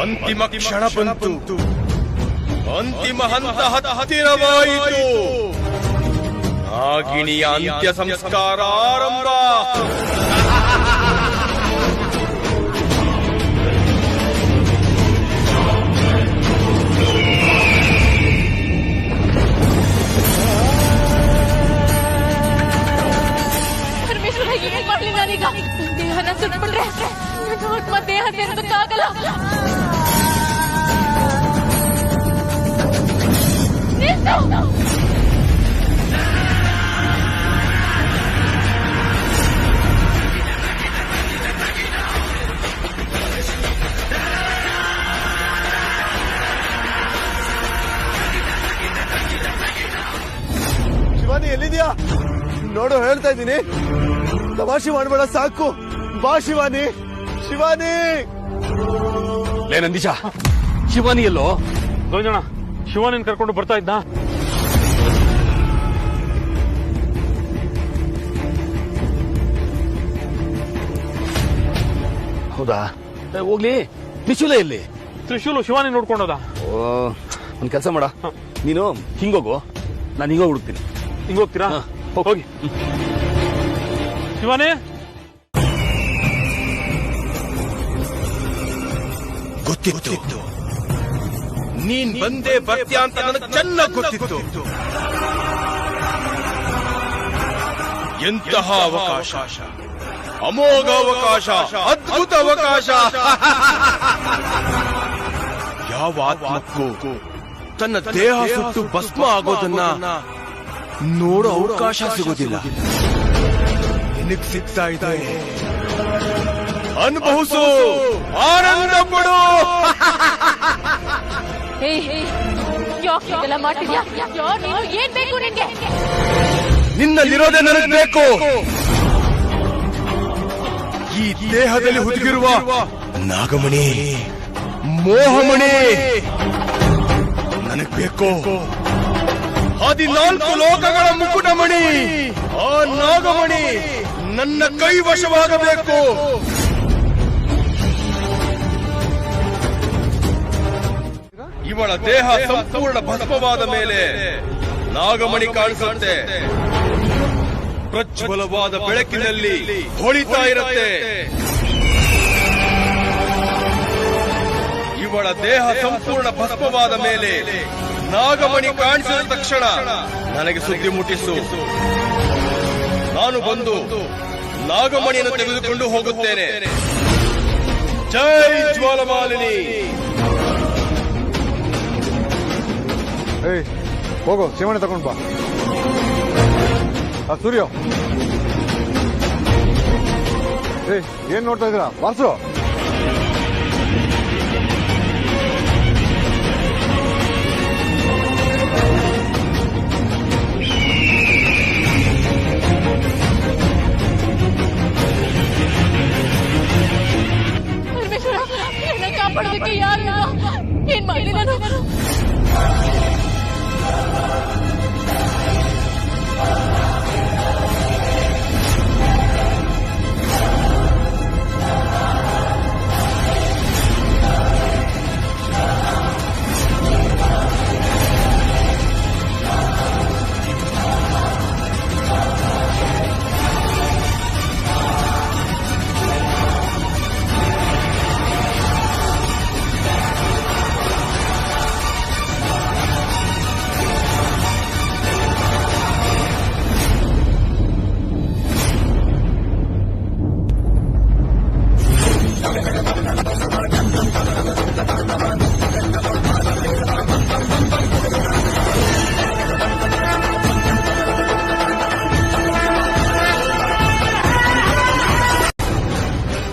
ಅಂತಿಮ ಕ್ಷಣ ಬಂತು. ಅಂತಿಮ ಹಂತ ಹತ್ತಿರವಾಯಿತು. ನಾಗಿಣಿಯ ಅಂತ್ಯ ಸಂಸ್ಕಾರ ಆರಂಭ. ಪರಮೇಶ್ವರ, ಏನ್ ಮಾಡ್ಲಿ ನಾನೀಗ? ದೇಹನ ಸುಟ್ಬಿಟ್ರೆ ಆತ್ಮ ದೇಹ ಸೇರೋದಕ್ಕಾಗಲ್ಲ. ಶಿವಾನಿ, ಎಲ್ಲಿದ್ಯಾ? ನೋಡು, ಹೇಳ್ತಾ ಇದ್ದೀನಿ, ತಮಾಷೆ ಮಾಡಬೇಡ, ಸಾಕು. ಬಾ ಶಿವಾನಿ. ಶಿವಾನಿ, ಲೇ ನಂದೀಶ, ಶಿವಾನಿ ಎಲ್ಲೋ? ಗೋವಿಂದಣ್ಣ, ಶಿವಾನಿನ ಕರ್ಕೊಂಡು ಬರ್ತಾ ಇದ್ದ. ಹೌದಾ? ಹೋಗ್ಲಿ. ತ್ರಿಶೂಲ ಎಲ್ಲಿ? ತ್ರಿಶೂಲು ಶಿವಾನಿ ನೋಡ್ಕೊಂಡೋದ. ಓ, ಒಂದ್ ಕೆಲಸ ಮಾಡ, ನೀನು ಹಿಂಗೋಗು, ನಾನು ಹಿಂಗೋಗಿ ಹುಡುಕ್ತೀನಿ. ಹಿಂಗೋಗ್ತೀರಾ? ಹೋಗಿ. ಶಿವಾನಿ, ಗೊತ್ತಿತ್ತು ನೀನ್ ಬಂದೇ ಬರ್ತೀಯ ಅಂತ ನನಗೆ ಚೆನ್ನಾಗಿ ಗೊತ್ತಿತ್ತು. ಎಂತಹ ಅವಕಾಶ, ಅಮೋಘ ಅವಕಾಶ, ಅದ್ಭುತ ಅವಕಾಶ. ಯಾವ ಆತ್ಮಕ್ಕೂ ತನ್ನ ದೇಹ ಸುಟ್ಟು ಭಸ್ಮ ಆಗೋದನ್ನ ನೋಡೋ ಅವಕಾಶ ಸಿಗೋದಿಲ್ಲ. ನಿನಗ್ ಸಿಗ್ತಾ ಇದೆ, ಅನುಭವಿಸು, ಆನಂದ ಪಡು. ಯಾಕೆಲ್ಲ ಮಾಡ್ತಿದ್ಯಾ? ಏನ್ ಬೇಕು ನಿನ್ಗೆ? ನಿನ್ನಲ್ಲಿರೋದೇ ನನಗೆ ಬೇಕು. ಈ ದೇಹದಲ್ಲಿ ಹುದುಗಿರುವ ನಾಗಮಣಿ, ಮೋಹಮಣಿ ನನಗ್ ಬೇಕು. 14 ಲೋಕಗಳ ಮುಕುಟಮಣಿ, ಆ ನಾಗಮಣಿ ನನ್ನ ಕೈವಶವಾಗಬೇಕು. ಇವಳ ದೇಹ ಸಂಪೂರ್ಣ ಭಸ್ಮವಾದ ಮೇಲೆ ನಾಗಮಣಿ ಕಾಣಿಸುತ್ತೆ. ಪ್ರಜ್ವಲವಾದ ಬೆಳಕಿನಲ್ಲಿ ಹೊಳಿತಾ ಇರುತ್ತೆ. ಇವಳ ದೇಹ ಸಂಪೂರ್ಣ ಭಸ್ಮವಾದ ಮೇಲೆ ನಾಗಮಣಿ ಕಾಣಿಸಿದ ತಕ್ಷಣ ನನಗೆ ಸುದ್ದಿ ಮುಟ್ಟಿಸು. ನಾನು ಬಂದು ನಾಗಮಣಿಯನ್ನು ತೆಗೆದುಕೊಂಡು ಹೋಗುತ್ತೇನೆ. ಜೈ ಜ್ವಾಲಮಾಲಿನಿ. ಹೋಗೋ, ಶಿವಣ್ಣ ತಗೊಂಡ್ ಬಾ. ಸೂರ್ಯ, ಏನ್ ನೋಡ್ತಾ ಇದ್ದೀರಾ? ವಾಸು, ಪರಮೇಶ್ವರ, ನನ್ನ ಕಾಪಾಡೋದಕ್ಕೆ ಯಾರು? ಏನ್ ಮಾಡಲಿ ನಾನು?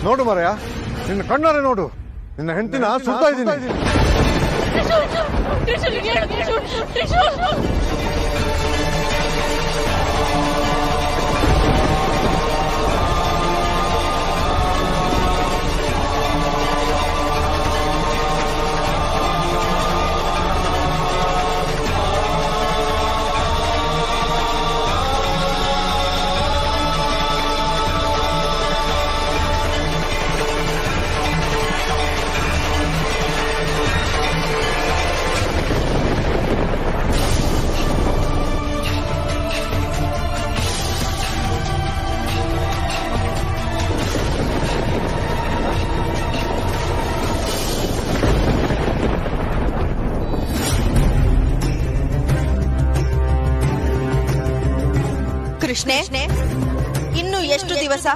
ನೋಡು ಮರಯ್ಯ, ನಿನ್ನ ಕಣ್ಣಾರೆ ನೋಡು, ನಿನ್ನ ಹೆಂಡತಿನ ಸುಡ್ತಾ ಇದ್ದೀನಿ. ತ್ರಿಶೂಲ್ ಹೇಳು, ತ್ರಿಶೂಲ್. ಕೃಷ್ಣೆ, ಇನ್ನು ಎಷ್ಟು ದಿವಸ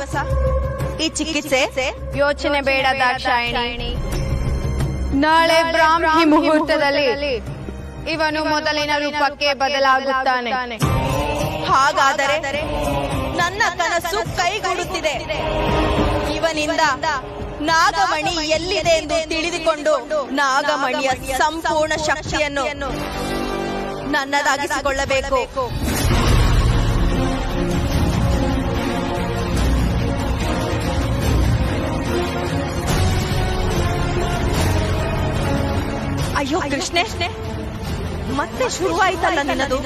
ಈ ಚಿಕಿತ್ಸೆ? ಯೋಚನೆ ಬೇಡ ದಾಕ್ಷಾಯಿಣಿ. ನಾಳೆ ಬ್ರಾಹ್ಮಿ ಮುಹೂರ್ತದಲ್ಲಿ ಇವನು ಮೊದಲಿನ ರೂಪಕ್ಕೆ ಬದಲಾಗುತ್ತಾನೆ. ಹಾಗಾದರೆ ನನ್ನ ಕನಸು ಕೈಗೂಡುತ್ತಿದೆ. ಇವನಿಂದ ನಾಗಮಣಿ ಎಲ್ಲಿದೆ ಎಂದು ತಿಳಿದುಕೊಂಡು ನಾಗಮಣಿಯ ಸಂಪೂರ್ಣ ಶಕ್ತಿಯನ್ನು ನನ್ನದಾಗಿಸಿಕೊಳ್ಳಬೇಕು. ಅಯ್ಯೋ ಕೃಷ್ಣೆ, ಮತ್ತೆ ಶುರುವಾಯ್ತಲ್ಲ ನಿನ್ನದು.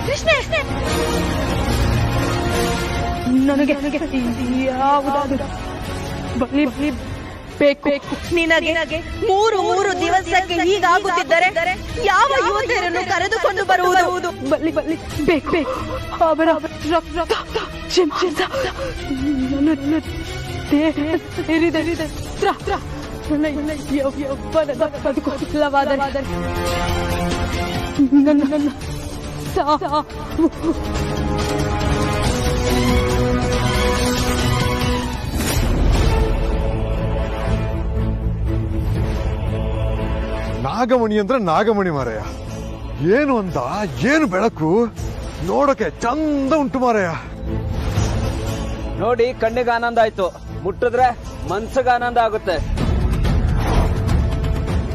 ಕೃಷ್ಣೆ, ನನಗೆ ಯಾವುದಾದರೂ ಬಲಿ ಬೇಕು. ನಿನಗೆ ಮೂರು ದಿವಸಕ್ಕೆ ಹೀಗಾಗುತ್ತಿದ್ದರೆ ಯಾವ ಯುವತಿಯರನ್ನು ಕರೆದುಕೊಂಡು ಬರುವುದು? ಬಲಿ ಬೇಕು. ಅವರ ರಕ್ತ ಚಿಂಚಿತ ನನ್ನ ದೇಹ ಹಿರಿದ ಯೌವನದ ಬದುಕು ಇಲ್ಲವಾದರೆ ನನ್ನ ಸಾವು. ನಾಗಮಣಿ ಅಂದ್ರೆ ನಾಗಮಣಿ ಮಾರಯ್ಯ. ಏನು ಅಂದ, ಏನು ಬೆಳಕು, ನೋಡಕ್ಕೆ ಚಂದ ಉಂಟು ಮಾರಯ್ಯ. ನೋಡಿ ಕಣ್ಣಿಗೆ ಆನಂದ ಆಯ್ತು, ಮುಟ್ಟಿದ್ರೆ ಮನ್ಸಿಗೆ ಆನಂದ ಆಗುತ್ತೆ.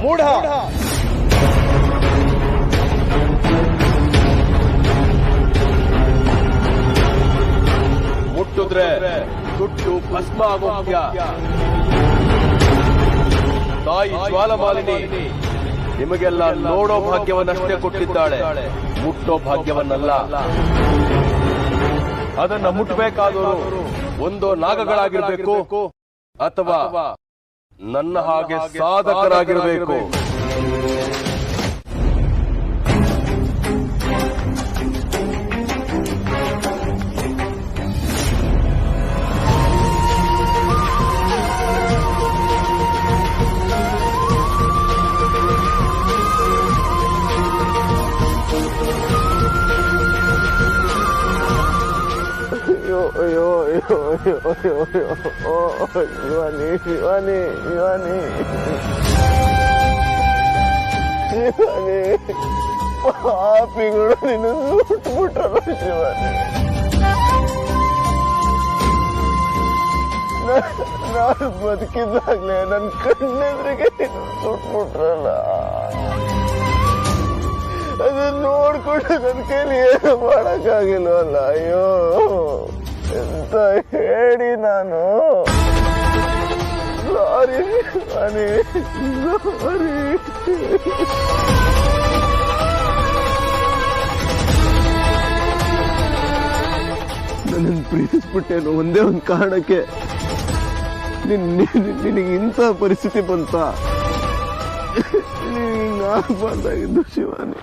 ಮೂಢ, ಮುಟ್ಟಿದ್ರೆ ಸುಟ್ಟು ಭಸ್ಮ ಆಗೋಗ್ಯ. ತಾಯಿ ಜ್ವಾಲಮಾಲಿನಿ ನಿಮಗೆಲ್ಲ ನೋಡೋ ಭಾಗ್ಯವನ್ನಷ್ಟೇ ಕೊಟ್ಟಿದ್ದಾಳೆ, ಮುಟ್ಟೋ ಭಾಗ್ಯವನ್ನಲ್ಲ. ಅದನ್ನ ಮುಟ್ಟಬೇಕಾದವರು ಒಂದೋ ನಾಗಗಳಾಗಿರ್ಬೇಕು ಅಥವಾ ನನ್ನ ಹಾಗೆ ಸಾಧಕರಾಗಿರಬೇಕು. ಶಿವಾನಿ ಪಾಪಿಗಳು ನಿನ್ನ ಸುಟ್ಬಿಟ್ರಲ್ಲ ಶಿವಾನಿ. ನಾನು ಬದುಕಿದ್ದಾಗ್ಲೇ ನನ್ನ ಕಣ್ಣೆದ್ರಿಗೆ ಸುಟ್ಬಿಟ್ರಲ್ಲ. ಅದನ್ನ ನೋಡ್ಕೊಂಡು ನನ್ನ ಕೈಲಿ ಏನು ಮಾಡಕ್ಕಾಗಿಲ್ವಲ್ಲ. ಅಯ್ಯೋ ಎಂತ ಹೇಳಿ ನಾನು. ಸಾರಿ ಶಿವಾನಿ, ಸಾರಿ. ನನ್ನನ್ನು ಪ್ರೀತಿಸ್ಬಿಟ್ಟೇನು ಒಂದೇ ಒಂದು ಕಾರಣಕ್ಕೆ. ನಿನಗೆ ಇಂಥ ಪರಿಸ್ಥಿತಿ ಬಂತ. ಹಿಂಗಾಗಬಾರ್ದಾಗಿದ್ದು ಶಿವಾನಿ.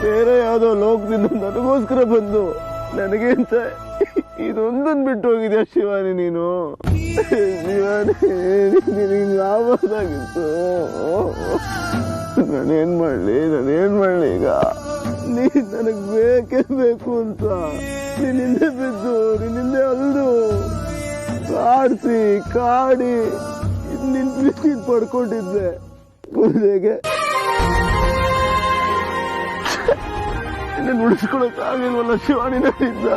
ಬೇರೆ ಯಾವುದೋ ಲೋಕದಿಂದ ನನಗೋಸ್ಕರ ಬಂದು ನನಗೆ ಅಂತ ಇದೊಂದನ್ನು ಬಿಟ್ಟು ಹೋಗಿದ್ಯಾ ಶಿವಾನಿ ನೀನು? ಶಿವಾನಿ, ನಿನಗೆ ಆಗೋದಾಗಿತ್ತು. ನಾನೇನ್ ಮಾಡ್ಲಿ ಈಗ? ನೀನ್ ನನಗ್ ಬೇಕೇ ಬೇಕು ಅಂತ ನಿನ್ನಿಂದೆ ಬಿದ್ದು ನಿನ್ನಿಂದೆ ಅಲ್ದು ಕಾಡಿ ನಿನ್ ಪ್ರೀತಿ ಪಡ್ಕೊಂಡಿದ್ದೆ ಕೊನೆಗೆ ನಿನ್ನ ಉಳಿಸ್ಕೊಳಕ್ ಆಗಿಲ್ವಲ್ಲ ಶಿವಾನಿ ನನ್ನಿಂದ.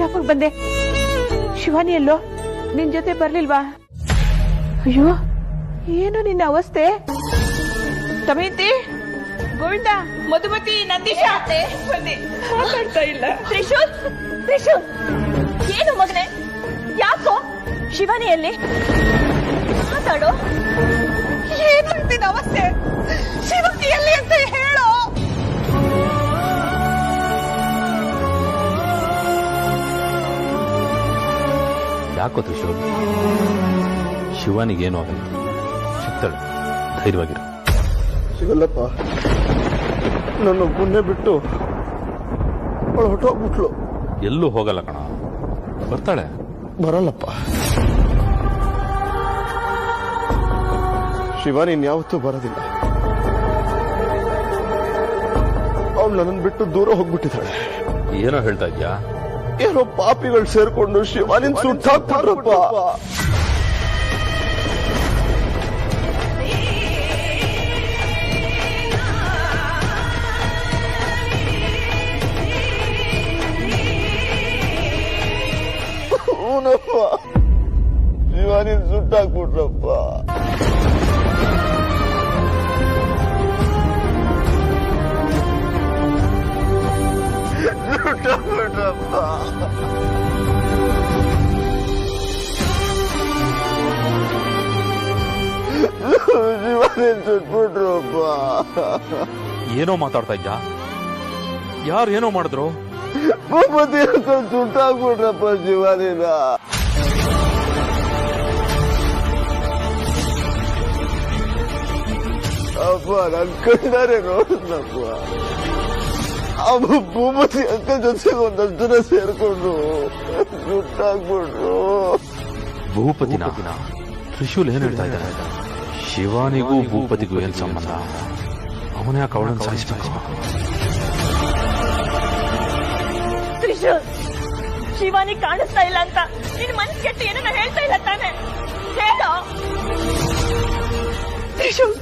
ಯಾವಾಗ ಬಂದೆ? ಶಿವಾನಿ ಎಲ್ಲೋ ನಿನ್ ಜೊತೆ ಬರ್ಲಿಲ್ವಾ? ಅಯ್ಯೋ ಏನು ನಿನ್ನ ಅವಸ್ಥೆ? ದಮಯಂತಿ, ಗೋವಿಂದ, ಮಧುಮತಿ, ನಂದೀಶ ಮಾತಾಡ್ತಾ ಇಲ್ಲ. ತ್ರಿಶೂಲ್, ಏನು ಮಗನೆ? ಯಾಕೋ ಶಿವಾನಿಯಲ್ಲಿ ಮಾತಾಡೋ. ಏನು ನಿನ್ನ ಅವಸ್ಥೆ? ಶಿವಾನಿಯಲ್ಲಿ ಅಂತ ಹೇಳೋ. ಯಾಕೋ ತ್ರಿಶೂಲ್, ಶಿವಾನಿಗೇನು ಆಗಲ್ಲ, ಸಿಗ್ತಾಳೆ, ಧೈರ್ಯವಾಗಿರು. ಸಿಗಲ್ಲಪ್ಪ, ನನ್ನ ಪುಣ್ಯ ಬಿಟ್ಟು ಅವಳು ಹೊಟ್ಟೋಗ್ಬಿಟ್ಲು. ಎಲ್ಲೂ ಹೋಗಲ್ಲ ಕಣ, ಬರ್ತಾಳೆ. ಬರಲ್ಲಪ್ಪ, ಶಿವಾನಿ ಇನ್ಯಾವತ್ತೂ ಬರೋದಿಲ್ಲ. ಅವಳು ನನ್ನನ್ನು ಬಿಟ್ಟು ದೂರ ಹೋಗ್ಬಿಟ್ಟಿದ್ದಾಳೆ. ಏನೋ ಹೇಳ್ತಾ ಇದ್ಯಾ? ಏನೋ ಪಾಪಿಗಳು ಸೇರ್ಕೊಂಡು ಶಿವಾನಿನ್ ಸುಟ್ಟಾಕ್ತಾರಪ್ಪ. ಹೂನಪ್ಪ, ಶಿವಾನಿನ್ ಸುಟ್ಟಾಕ್ಬಿಟ್ರಪ್ಪ. ಏನೋ ಮಾತಾಡ್ತಾ ಇದ್ಯಾ? ಯಾರು ಏನೋ ಮಾಡಿದ್ರು? ಭೂಪತಿ ಸುಟ್ಟಾಕ್ಬಿಟ್ರಪ್ಪ ಶಿವಾನಿನ. ಅಪ್ಪ ನನ್ ಕಣ್ಣಾರೆ ನೋಡಿದ್ನಪ್ಪ. ಭೂಪತಿ ಅಂಕಲ್ ಜೊತೆಗೆ ಒಂದಷ್ಟು ಜನ ಸೇರ್ಕೊಂಡು ಸುಟ್ಟಾಕ್ಬಿಟ್ರು. ಭೂಪತಿನ? ತ್ರಿಶೂಲ್ ಏನ್ ಹೇಳ್ತಾ ಇದ್ದಾರೆ? ಶಿವಾನಿಗೂ ಭೂಪತಿಗೂ ಏನ್ ಸಂಬಂಧ? ಅವನೇ ಯಾಕೆ ಅವಳನ್ನು ಸಾಯಿಸ್ಬೇಕು? ತ್ರಿಶೂಲ್, ಶಿವಾನಿ ಕಾಣಿಸ್ತಾ ಇಲ್ಲ ಅಂತ ನಿನ್ ಮನ್ಸ್ ಕೆಟ್ಟು ಏನನ್ನ ಹೇಳ್ತಾ ಇಲ್ಲ ತಾನೆ? ಹೇಳೋ. ತ್ರಿಶೂಲ್,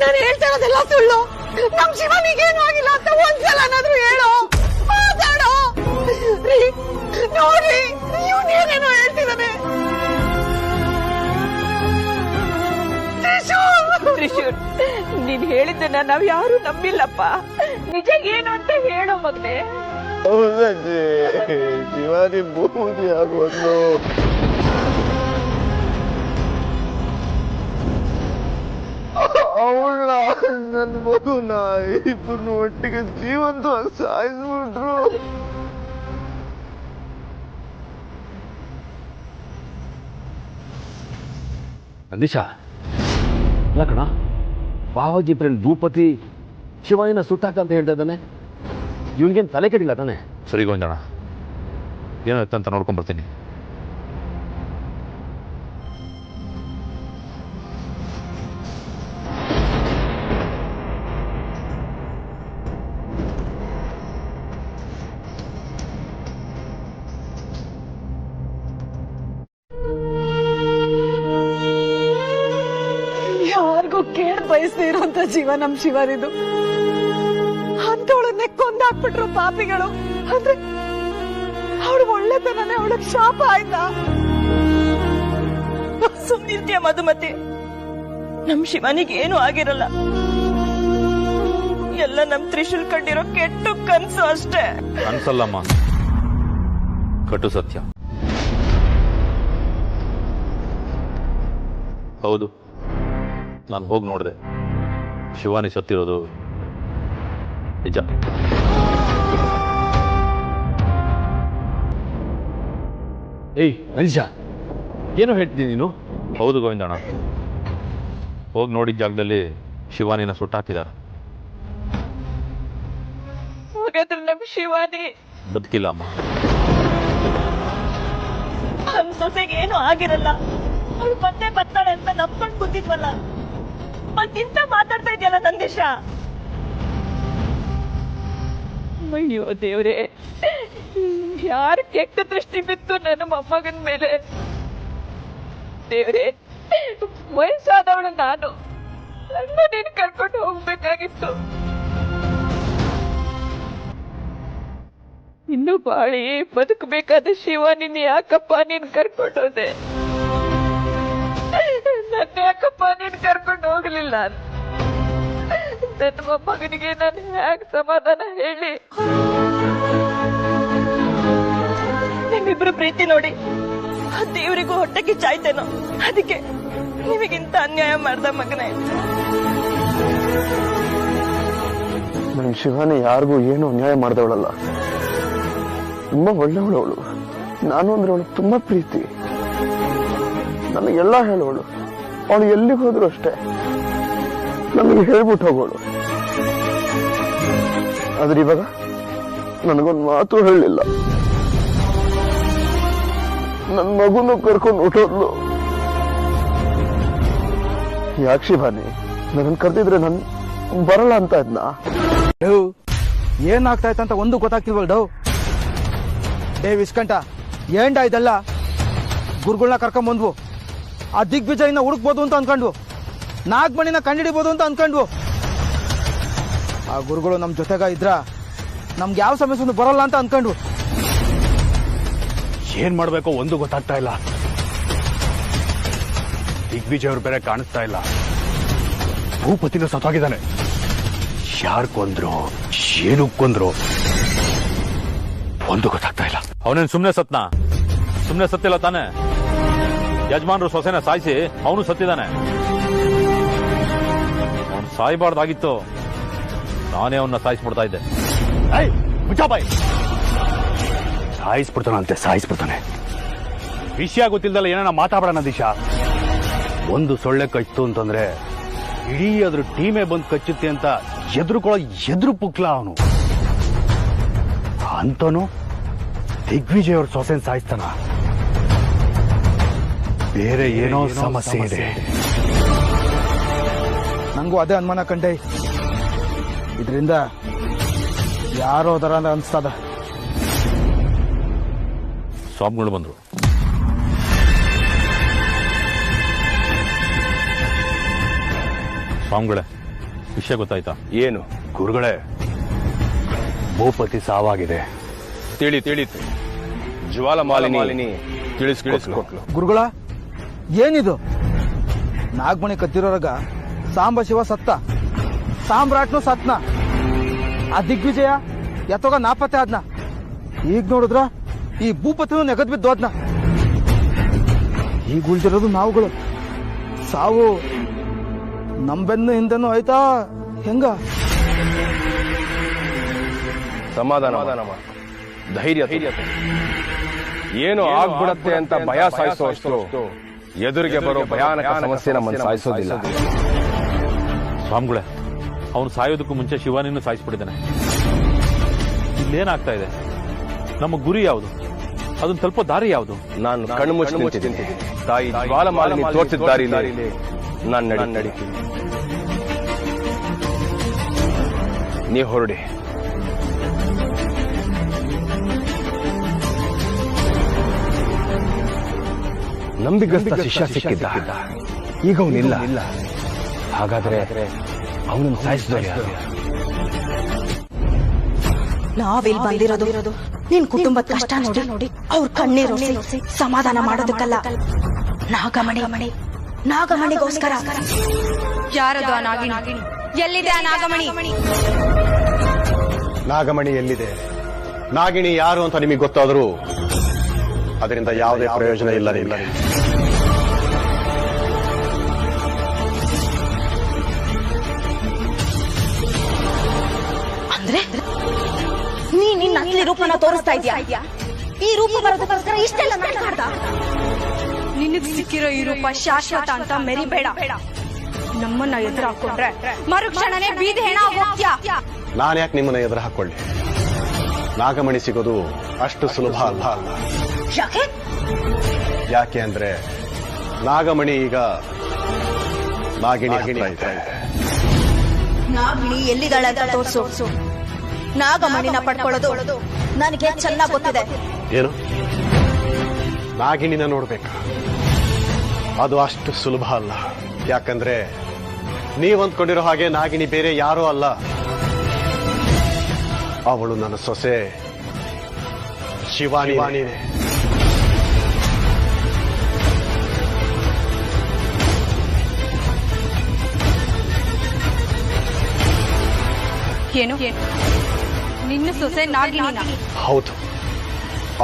ನಾನು ಹೇಳ್ತಾ ಇರೋದೆಲ್ಲ ಸುಳ್ಳು. ನಮ್ ಶಿವಾನಿಗೇನು ಆಗಿಲ್ಲ ಅಂತ ಒಂದ್ಸಲ ಏನಾದ್ರೂ ಹೇಳೋ, ಮಾತಾಡೋ. ನೋಡ್ರಿ, ಇವನೇನೇನೋ ಹೇಳ್ತಿದ್ದಾನೆ. ತ್ರಿಶೂಲ್, ನೀನ್ ಹೇಳಿದ್ದನ್ನ ನಾವ್ ಯಾರು ನಂಬಿಲ್ಲಪ್ಪ. ನಿಜ ಏನು ಅಂತ ಹೇಳೋ ಮಗ್ನೆ. ಹೌದಜ್ಜಿ, ಶಿವಾನಿ ಭೂಪತಿ ಆಗೋದು. ಅವಳ ನನ್ನ ಮಗುನ ಇಬ್ಬರನ್ನು ಒಟ್ಟಿಗೆ ಜೀವಂತವಾಗಿ ಸಾಯಿಸ್ಬಿಟ್ರು. ನಂದೀಶ, ಅಲ್ಲ ಕಣ, ಬಾವಾಜಿ ಫ್ರೆಂಡ್ ಭೂಪತಿ ಶಿವಾನಿನ ಸುಟ್ಟಾಕ ಅಂತ ಹೇಳ್ತಾ ಇದ್ದಾನೆ. ಇವನಿಗೇನು ತಲೆ ಕೆಡಿಲ್ಲ ತಾನೆ? ಸರಿ ಗೋವಿಂದಣ್ಣ, ಏನಾಯ್ತು ಅಂತ ನೋಡ್ಕೊಂಡ್ ಬರ್ತೀನಿ. ಯಾರಿಗೂ ಕೇಳ್ ಬಯಸದೇ ಇರುವಂತ ಜೀವ ನಮ್ ಶಿವನಿದು. ಅಂತವಳನ್ನೇ ಕೊಂದಾಕ್ಬಿಟ್ರು ಪಾಪಿಗಳು. ಅಂದ್ರೆ ಅವಳು ಒಳ್ಳೆತನನೇ ಅವಳಗ್ ಶಾಪ ಆಯ್ತಾ? ಸುಮ್ನಿರ್ತೀಯ ಮಧುಮತಿ, ನಮ್ ಶಿವನಿಗೆ ಏನು ಆಗಿರಲ್ಲ. ಎಲ್ಲ ನಮ್ ತ್ರಿಶೂಲ್ ಕಂಡಿರೋ ಕೆಟ್ಟ ಕನ್ಸು ಅಷ್ಟೇ. ಅನ್ಸಲ್ಲಮ್ಮ, ಕಟು ಸತ್ಯ. ಹೌದು, ನಾನು ಹೋಗಿ ನೋಡಿದೆ. ಶಿವಾನಿ ಸತ್ತಿರೋದು ನಿಜ. ಏಯ್ ನಂದೀಶ, ಏನೋ ಹೇಳ್ತಿದ್ದೀನಿ ನೀನು? ಹೌದು ಗೋವಿಂದಣ್ಣ, ಹೋಗಿ ನೋಡಿದ ಜಾಗದಲ್ಲಿ ಶಿವಾನಿನ ಸುಟ್ಟಾಕಿದ್ದಾರೆ. ಹಾಗಾದ್ರೆ ನಮ್ ಶಿವಾನಿ ಬದುಕಿಲ್ಲ ಅಮ್ಮ. ನಮ್ ಸೊಸೆಗೆ ಏನು ಆಗಿರಲ್ಲ, ಅವಳು ಮತ್ತೆ ಬರ್ತಾಳೆ ಅಂತ ನಂಬ್ಕೊಂಡ್ ಕೂತಿದ್ವಲ್ಲ, ಮತ್ತಿಂತ ಮಾತಾಡ್ತಾ ಇದೆಯಲ್ಲ ನಂದೀಶ. ಅಯ್ಯೋ ದೇವ್ರೆ, ಯಾರ ಕೆಟ್ಟ ದೃಷ್ಟಿ ಬಿತ್ತು ನನ್ನ ಮೊಮ್ಮಗನ ಮೇಲೆ. ದೇವ್ರೆ, ವಯಸ್ಸಾದವಳು ನಾನು, ನನ್ನ ನೀನು ಕರ್ಕೊಂಡು ಹೋಗ್ಬೇಕಾಗಿತ್ತು. ಇನ್ನು ಬಾಳಿ ಬದುಕಬೇಕಾದ ಶಿವಾನಿನ ಯಾಕಪ್ಪ ನೀನ್ ಕರ್ಕೊಂಡೋದೆ? ನನ್ನ ಯಾಕಪ್ಪ ನೀನ್ ಕರ್ಕೊಂಡು ಹೋಗ್ಲಿಲ್ಲ? ನನ್ನ ಮೊಮ್ಮಗನಿಗೆ ನಾನು ಹ್ಯಾಕ್ ಸಮಾಧಾನ ಹೇಳಿ? ನಿಮ್ಮಿಬ್ರು ಪ್ರೀತಿ ನೋಡಿ ದೇವರಿಗೂ ಹೊಟ್ಟೆ ಕಿಚ್ಚಾಯ್ತೇನೋ, ಅದಕ್ಕೆ ನಿಮಗಿಂತ ಅನ್ಯಾಯ ಮಾಡ್ದ ಮಗನೇ. ನನ್ ಶಿವಾನಿ ಯಾರಿಗೂ ಏನು ಅನ್ಯಾಯ ಮಾಡ್ದವಳಲ್ಲ, ತುಂಬಾ ಒಳ್ಳೆಯವಳು ಅವಳು. ನಾನು ಅಂದ್ರೆ ಅವಳು ತುಂಬಾ ಪ್ರೀತಿ, ನನಗೆಲ್ಲ ಹೇಳೋಳು. ಅವಳು ಎಲ್ಲಿಗೆ ಹೋದ್ರು ಅಷ್ಟೇ ನನಗೆ ಹೇಳ್ಬಿಟ್ಟು ಹೋಗೋಳು. ಆದ್ರೆ ಇವಾಗ ನನಗೊಂದು ಮಾತು ಹೇಳಲಿಲ್ಲ. ನನ್ನ ಮಗುನು ಕರ್ಕೊಂಡು ಹೊಟ್ಟೋದ್ಲು. ಯಾಕೆ ಶಿವಾನಿ ನನ್ನ ಕರೆದಿದ್ರೆ ನನ್ ಬರಲ್ಲ ಅಂತ ಇದ್ನ? ಏನಾಗ್ತಾ ಇತ್ತಂತ ಒಂದು ಗೊತ್ತಾಗ್ತಿಲ್ವಲ್ ಡವ್. ವಿಸ್ಕಂಠ ಏಂಡ ಇದೆಲ್ಲ? ಗುರುಗಳನ್ನ ಕರ್ಕೊಂಬಂದ್ವು, ಆ ದಿಗ್ವಿಜಯನ ಹುಡುಕ್ಬೋದು ಅಂತ ಅನ್ಕೊಂಡ್ವು, ನಾಗಮಣಿನ ಕಂಡಿಡಿಬೋದು ಅಂತ ಅನ್ಕೊಂಡ್ವು. ಆ ಗುರುಗಳು ನಮ್ ಜೊತೆಗ ಇದ್ರ ನಮ್ಗೆ ಯಾವ ಸಮಸ್ಯೆ ಬರಲ್ಲ ಅಂತ ಅನ್ಕೊಂಡ್ವು. ಏನ್ ಮಾಡ್ಬೇಕೋ ಒಂದು ಗೊತ್ತಾಗ್ತಾ ಇಲ್ಲ. ದಿಗ್ವಿಜಯ್ ಅವ್ರು ಬೇರೆ ಕಾಣಿಸ್ತಾ ಇಲ್ಲ. ಭೂಪತಿನ ಸತ್ತೋಗಿದ್ದಾನೆ. ಯಾರು ಕೊಂದ್ರು, ಏನು ಕೊಂದ್ರು ಒಂದು ಗೊತ್ತಾಗ್ತಾ ಇಲ್ಲ. ಅವನೇನು ಸುಮ್ಮನೆ ಸತ್ನಾ? ಸುಮ್ಮನೆ ಸತ್ತಿಲ್ಲ ತಾನೆ. ಯಜಮಾನ್ರು ಸೊಸೆನ ಸಾಯಿಸಿ ಅವನು ಸತ್ತಿದ್ದಾನೆ. ಅವನು ಸಾಯ್ಬಾರ್ದಾಗಿತ್ತು, ನಾನೇ ಅವನ್ನ ಸಾಯಿಸ್ಬಿಡ್ತಾ ಇದ್ದೆ. ಮುಜಾಬಾಯ್ ಸಾಯಿಸ್ಬಿಡ್ತಾನಂತೆ, ಸಾಯಿಸ್ಬಿಡ್ತಾನೆ. ವಿಷಯ ಗೊತ್ತಿಲ್ದಲ್ಲ ಏನಾನ ಮಾತಾಡೋಣ ದಿಶಾ. ಒಂದು ಸೊಳ್ಳೆ ಕಚ್ತು ಅಂತಂದ್ರೆ ಇಡೀ ಅದ್ರ ಟೀಮೇ ಬಂದು ಕಚ್ಚುತ್ತೆ ಅಂತ ಎದುರು ಪುಕ್ಲ ಅವನು. ಅಂತನು ದಿಗ್ವಿಜಯ್ ಅವ್ರ ಸೊಸೆನ್ ಸಾಯಿಸ್ತಾನ. ಬೇರೆ ಏನೋ ಸಮಸ್ಯೆ ಇದೆ. ನಂಗೂ ಅದೇ ಅನುಮಾನ ಕಂಡೆ. ಇದರಿಂದ ಯಾರೋ ದರ ಅನ್ಸ್ತದ. ಸ್ವಾಮಿಗಳು ಬಂದ್ರು. ಸ್ವಾಮಿಗಳೇ, ವಿಷಯ ಗೊತ್ತಾಯ್ತಾ? ಏನು ಗುರುಗಳೇ, ಭೂಪತಿ ಸಾವಾಗಿದೆ. ತಿಳಿತು. ಜ್ವಾಲಮಾಲಿನಿ ತಿಳಿಸ್ಕೊಟ್ಲು. ಗುರುಗಳ ಏನಿದು? ನಾಗಮಣಿ ಕದ್ದಿರೋರಾಗ ಸಾಂಬ ಶಿವ ಸತ್ತ, ಸಾಮ್ರಾಟ್ನು ಸತ್ನ, ಆ ದಿಗ್ವಿಜಯ ಎತ್ತೋಗ ನಾಪತ್ತೆ ಆದ್ನ. ಈಗ ನೋಡಿದ್ರ ಈ ಭೂಪತಿನೂ ನೆಗದ್ ಬಿದ್ದು ಹೋದ್ನ. ಈಗ ಉಳಿದಿರೋದು ನಾವುಗಳು. ಸಾವು ನಂಬೆನ್ನು ಹಿಂದೆನೂ ಆಯ್ತಾ ಹೆಂಗ? ಸಮಾಧಾನ, ಧೈರ್ಯ. ಏನು ಆಗ್ಬಿಡತ್ತೆ ಅಂತ ಭಯ ಸಾಯಿಸುವಷ್ಟು ಎದುರಿಗೆ ಬರೋ ಭಯಾನಕ ಸಮಸ್ಯೆ ನಮ್ಮನ್ನು ಸಾಯಿಸೋದಿಲ್ಲ. ಸ್ವಾಮಿಗಳೇ, ಅವನು ಸಾಯೋದಕ್ಕೂ ಮುಂಚೆ ಶಿವಾನಿಯನ್ನು ಸಾಯಿಸ್ಬಿಟ್ಟಿದ್ದಾನೆ. ಇಲ್ಲೇನಾಗ್ತಾ ಇದೆ? ನಮ್ಮ ಗುರಿ ಯಾವುದು? ಅದನ್ನ ತಲುಪೋ ದಾರಿ ಯಾವುದು? ನಾನು ಕಣ್ಣು ಮುಚ್ಚಿ ನಿಂತಿದ್ದೀನಿ. ತಾಯಿ ಜ್ವಾಲಮಾಲಿನಿ ತೋರಿಸಿದ ದಾರಿಯಲ್ಲಿ ನಾನು ನಡೀತೀನಿ. ನೀವು ಹೊರಡಿ. ನಂಬಿಗಸ್ತ ಶಿಷ್ಯ ಸಿಕ್ಕಿದ್ದ, ಈಗ ಅವನಿಲ್ಲ. ಹಾಗಾದ್ರೆ ಅವನನ್ನು ಸಾಯಿಸಿದವರು ಯಾರು? ನಾವಿಲ್ ಬಂದಿರೋದು ನಿನ್ ಕುಟುಂಬದ ಕಷ್ಟ ನೋಡಿ ಅವ್ರ ಕಣ್ಣೀರೊರೆಸಿ ಸಮಾಧಾನ ಮಾಡೋದಕ್ಕಲ್ಲ, ನಾಗಮಣಿಗೋಸ್ಕರ. ಯಾರದು ಆ ನಾಗಿಣಿ? ಎಲ್ಲಿದೆ ಆ ನಾಗಮಣಿ? ನಾಗಮಣಿ ಎಲ್ಲಿದೆ, ನಾಗಿಣಿ ಯಾರು ಅಂತ ನಿಮಗೆ ಗೊತ್ತಾದರೂ ಅದರಿಂದ ಯಾವುದೇ ಪ್ರಯೋಜನ ಇಲ್ಲ. ಅಂದ್ರೆ ನಿನ್ನ ಅಸಲಿ ರೂಪನ ತೋರಿಸ್ತಾ ಇದ್ಯಾ? ಈ ರೂಪ ಬರೋದಕ್ಕೋಸ್ಕರ ಇಷ್ಟೆಲ್ಲ ನಾಟಕ. ನಿನಗ್ ಸಿಕ್ಕಿರೋ ಈ ರೂಪ ಶಾಶ್ವತ ಅಂತ ಮೆರಿಬೇಡ. ನಮ್ಮನ್ನ ಎದುರು ಹಾಕೊಂಡ್ರೆ ಮರುಕ್ಷಣನೇ ಬೀದಿ ಹೆಣ ಹೋಗ್ತ್ಯಾ. ನಾನು ಯಾಕೆ ನಿಮ್ಮನ್ನ ಎದುರು ಹಾಕೊಳ್ಳಿ? ನಾಗಮಣಿ ಸಿಗೋದು ಅಷ್ಟು ಸುಲಭ ಅಲ್ಲ. ಯಾಕೆ ಅಂದ್ರೆ ನಾಗಮಣಿ ಈಗ ನಾಗಿಣಿ ಹತ್ರ ಇದೆ. ನಾಗಿಣಿ ಎಲ್ಲಿದ್ದಾಳೆ ಅಂತ ತೋರ್ಸು. ನಾಗಮಣಿನ ಪಡ್ಕೊಳ್ಳೋದು ನನಗೆ ಚೆನ್ನಾಗಿ ಗೊತ್ತಿದೆ. ಏನು, ನಾಗಿಣಿನ ನೋಡ್ಬೇಕಾ? ಅದು ಅಷ್ಟು ಸುಲಭ ಅಲ್ಲ. ಯಾಕಂದ್ರೆ ನೀವಂದ್ಕೊಂಡಿರೋ ಹಾಗೆ ನಾಗಿಣಿ ಬೇರೆ ಯಾರೂ ಅಲ್ಲ. ಅವಳು ನನ್ನ ಸೊಸೆ ಶಿವಾನಿ. ಏನು ನಿನ್ನ ಸೊಸೆ ನಾಗಿಣಿನ? ಹೌದು,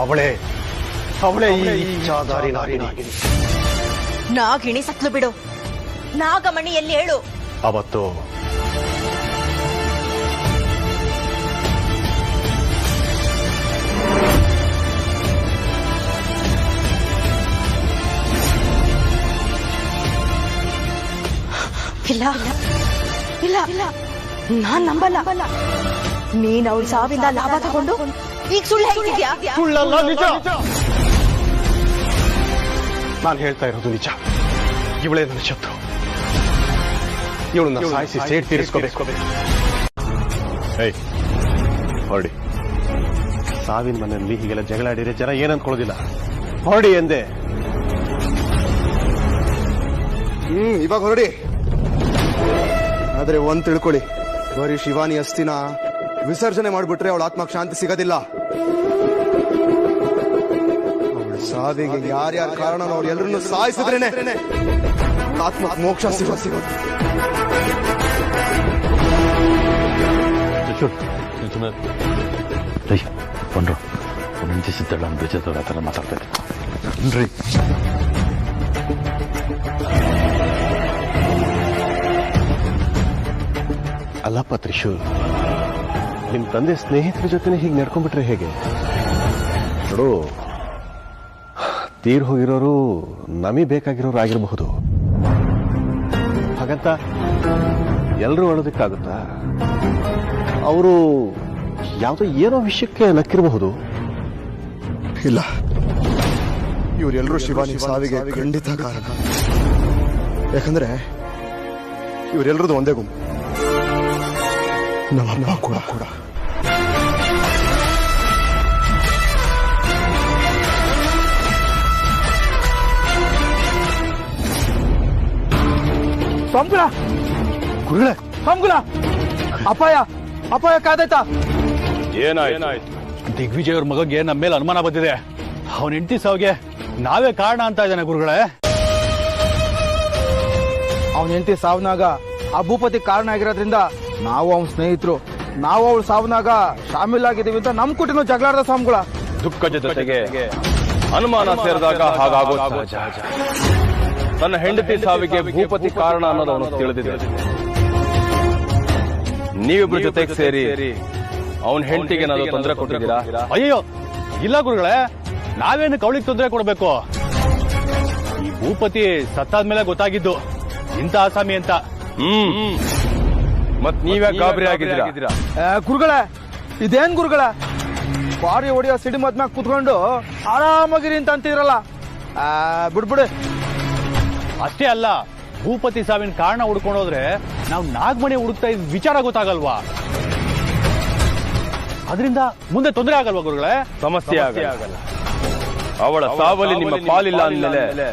ಅವಳೇ ಈ ಇಚ್ಛಾಧಾರಿ ನಾಗಿಣಿ. ನಾಗಿಣಿ ಸತ್ಲು ಬಿಡು. ನಾಗಮಣಿ ಎಲ್ಲಿ ಹೇಳು? ಅವತ್ತು ಇಲ್ಲ, ನಾನ್ ನಂಬಲ್ಲ. ನೀನ್ ಅವಳ ಸಾವಿಂದ ಲಾಭ ತಗೊಂಡು ಈಗ ಸುಳ್ಳು ಹೇಳ್ತಿದ್ಯಾ? ಸುಳ್ಳಲ್ಲ, ನಿಜ. ನಾನು ಹೇಳ್ತಾ ಇರೋದು ನಿಜ. ಇವಳೇ ನನ್ನ ಶತ್ರು. ಇವಳನ್ನ ಸಾಯಿಸಿ ಸೇಡ್ ತೀರಿಸ್ಕೋಬೇಕು. ಹೊರಡಿ. ಸಾವಿನ ಮನೆಯಲ್ಲಿ ಹೀಗೆಲ್ಲ ಜಗಳಾಡಿದ್ರೆ ಜನ ಏನಂದ್ಕೊಳ್ಳೋದಿಲ್ಲ. ಹೊರಡಿ ಎಂದೆ. ಇವಾಗ ಹೊರಡಿ. ಆದ್ರೆ ಒಂದ್ ತಿಳ್ಕೊಳ್ಳಿ, ಬರೀ ಶಿವಾನಿ ಅಸ್ಥಿನ ವಿಸರ್ಜನೆ ಮಾಡ್ಬಿಟ್ರೆ ಅವಳ ಆತ್ಮಕ್ಕೆ ಶಾಂತಿ ಸಿಗೋದಿಲ್ಲ. ಅವಳ ಸಾವಿಗೆ ಯಾರ್ಯಾರ ಕಾರಣ ಅವ್ರು ಎಲ್ಲರನ್ನು ಸಾಯಿಸಿದ್ರೇನೆ ಆತ್ಮಕ್ಕೆ ಮೋಕ್ಷ ಸಿಗೋದು. ಬಂದ್ರು ಒಂದು ನಿಮಿಷ ಸಿದ್ದಳ ಬೇಜಾರ ಆ ಥರ ಮಾತಾಡ್ತಾ ಇದ್ರಿ. ಅಲ್ಲಪ್ಪ ತ್ರಿಶೂಲ್, ನಿಮ್ ತಂದೆ ಸ್ನೇಹಿತರ ಜೊತೆ ಹೀಗೆ ನಡ್ಕೊಂಡ್ಬಿಟ್ರೆ ಹೇಗೆ? ನೋಡು, ತೀರ್ ಹೋಗಿರೋರು ನಮಗ್ ಬೇಕಾಗಿರೋರು ಆಗಿರಬಹುದು. ಹಾಗಂತ ಎಲ್ಲರೂ ಅಳೋದಕ್ಕಾಗುತ್ತಾ? ಅವರು ಯಾವುದೋ ಏನೋ ವಿಷಯಕ್ಕೆ ನಕ್ಕಿರಬಹುದು. ಇಲ್ಲ, ಇವರೆಲ್ಲರೂ ಶಿವಾನಿ ಸಾವಿಗೆ ಖಂಡಿತ ಕಾರಣ. ಯಾಕಂದ್ರೆ ಇವರೆಲ್ಲರದು ಒಂದೇ ಗುಂಪು. ನಮ್ಮಮ್ಮ ಕೂಡ ಸಂಕುಲ ಗುರುಗಳೇ, ಸಂಕುಲ ಅಪಾಯ ಕಾದಾಯ್ತಾ? ಏನಾಯ್ತು? ದಿಗ್ವಿಜಯ್ ಅವ್ರ ಮಗಗೆ ನಮ್ಮ ಮೇಲೆ ಅನುಮಾನ ಬಂದಿದೆ. ಅವನ ಹೆಂಡತಿ ಸಾವಿಗೆ ನಾವೇ ಕಾರಣ ಅಂತ ಇದ್ದಾನೆ ಗುರುಗಳೇ. ಅವನ ಹೆಂಡತಿ ಸಾವನಾಗ ಆ ಭೂಪತಿ ಕಾರಣ ಆಗಿರೋದ್ರಿಂದ ನಾವು ಅವನ ಸ್ನೇಹಿತರು, ನಾವು ಅವಳು ಸಾವನಾಗ ಶಾಮೀಲಾಗಿದ್ದೀವಿ ಅಂತ ನಮ್ ಕುಟಿನೂ ಜಗಳಾಡ್ದ ಸ್ವಾಮಿಗಳ. ದುಃಖದ ಜೊತೆಗೆ ಅನುಮಾನ ಸೇರಿದಾಗ ಹಾಗಾಗೋದು ಸಹಜ. ತನ್ನ ಹೆಂಡತಿ ಸಾವಿಗೆ ಭೂಪತಿ ಕಾರಣ ಅನ್ನೋದು ಅವನು ತಿಳಿದಿದೆ. ನೀವಿಬ್ರ ಜೊತೆಗೆ ಸೇರಿ ಅವನ ಹೆಂಡತಿಗೆ ಏನಾದ್ರು ತೊಂದರೆ ಕೊಟ್ಟಿದ್ದೀರಾ? ಅಯ್ಯೋ ಇಲ್ಲ ಗುರುಗಳೇ, ನಾವೇನಕ್ಕೆ ಅವಳಿಗೆ ತೊಂದರೆ ಕೊಡ್ಬೇಕು? ಈ ಭೂಪತಿ ಸತ್ತಾದ್ಮೇಲೆ ಗೊತ್ತಾಗಿದ್ದು ಇಂಥ ಆಸಾಮಿ ಅಂತ. ಮತ್ ನೀವೇ ಗಾಬರಿ ಆಗಿದ್ದೀರಾ? ಗುರುಗಳ ಇದೇನ್ ಗುರುಗಳ, ಬಾರಿ ಹೊಡಿಯೋ ಸಿಡಿ ಮದ್ಮ್ಯಾಗ ಕುತ್ಕೊಂಡು ಆರಾಮಾಗಿರಿ ಅಂತ ಅಂತಿದ್ರಲ್ಲ, ಬಿಡ್ಬಿಡು. ಅಷ್ಟೇ ಅಲ್ಲ, ಭೂಪತಿ ಸಾವಿನ ಕಾರಣ ಹುಡ್ಕೊಂಡೋದ್ರೆ ನಾವು ನಾಗಮಣಿ ಹುಡುಕ್ತಾ ಇದ್ ವಿಚಾರ ಗೊತ್ತಾಗಲ್ವಾ? ಅದರಿಂದ ಮುಂದೆ ತೊಂದರೆ ಆಗಲ್ವಾ ಗುರುಗಳೇ? ಸಮಸ್ಯೆ ಆಗಲ್ಲ. ಅವಳ ಸಾವಲ್ಲಿ ನಿಮ್ಮ ಪಾಲಿಲ್ಲ ಅಂದ್ಮೇಲೆ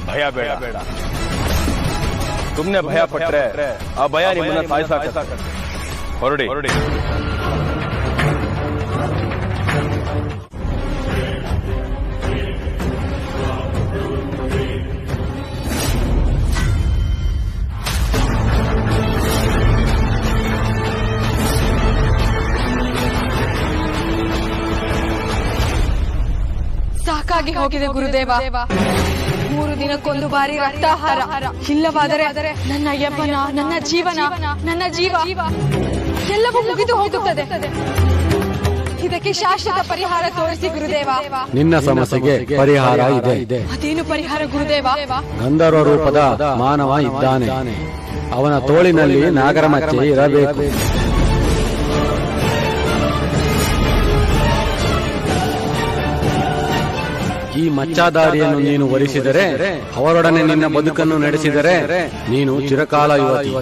ಭಯ ಬೇಡ. ಸುಮ್ನೆ ಭಯ ಪಟ್ರೆ ಆ ಭಯ ನಿಮ್ಮನ್ನ ಸಾಯಿಸಾಕ. ಹೊರಡಿ. ಸುಟ್ಟಾಗಿ ಹೋಗಿದೆ ಗುರುದೇವ. 3 ದಿನಕ್ಕೊಂದು ಬಾರಿ ರಕ್ತಾಹಾರ, ಇಲ್ಲವಾದರೆ ನನ್ನ ಯಬ್ಬನ, ನನ್ನ ಜೀವನ, ನನ್ನ ಜೀವ ಎಲ್ಲವೂ ಮುಗಿದು ಹೋಗುತ್ತದೆ. ಇದಕ್ಕೆ ಶಾಶ್ವತ ಪರಿಹಾರ ತೋರಿಸಿ ಗುರುದೇವ. ನಿನ್ನ ಸಮಸ್ಯೆಗೆ ಪರಿಹಾರ ಇದೆ. ಅದೇನು ಪರಿಹಾರ ಗುರುದೇವ? ಗಂಧರ್ವ ರೂಪದ ಮಾನವ ಇದ್ದಾನೆ. ಅವನ ತೋಳಿನಲ್ಲಿ ನಾಗರಮಚ್ಚೆ ಇರಬೇಕು. ಈ ಮಚ್ಚಾದಾರಿಯನ್ನು ನೀನು ವರಿಸಿದರೆ, ಅವರೊಡನೆ ನಿನ್ನ ಬದುಕನ್ನು ನಡೆಸಿದರೆ ನೀನು ಚಿರಕಾಲ ಯುವತಿ.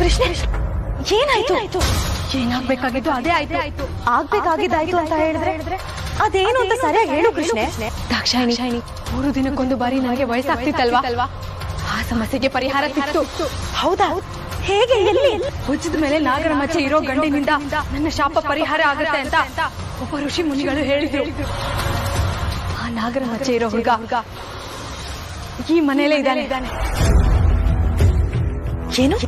ಕೃಷ್ಣ, ಏನಾಯ್ತು? ಏನಾಗ್ಬೇಕಾಗಿತ್ತು ಅದೇ ಆಯ್ತು. ಆಗ್ಬೇಕಾಗಿದ್ದಾಯ್ತು ಅಂತ ಹೇಳಿದ್ರೆ ಅದೇನು ಅಂತ ಸರಿಯಾಗಿ ಹೇಳು ಕೃಷ್ಣ. ದಾಕ್ಷಾಯಿಣಿ, 3 ದಿನಕ್ಕೊಂದು ಬಾರಿ ನನಗೆ ವಯಸ್ಸಾಗ್ತಿತ್ತಲ್ವಾ, ಆ ಸಮಸ್ಯೆಗೆ ಪರಿಹಾರ ಸಿಕ್ತು. ಹೌದಾ? ಹೇಗೆ? ಎಲ್ಲಿ? ಹುಚ್ಚಿದ ಮೇಲೆ ನಾಗರ ಮಚ್ಚೆ ಇರೋ ಗಂಡಿನಿಂದ ನನ್ನ ಶಾಪ ಪರಿಹಾರ ಆಗುತ್ತೆ ಅಂತ ಒಬ್ಬ ಋಷಿ ಮುನಿಗಳು ಹೇಳಿದ್ರು. ಆ ನಾಗರ ಮಚ್ಚೆ ಇರೋ ಹುಡುಗ ಈ ಮನೆಯಲ್ಲೇ ಇದ್ದಾನೆ. ಏನು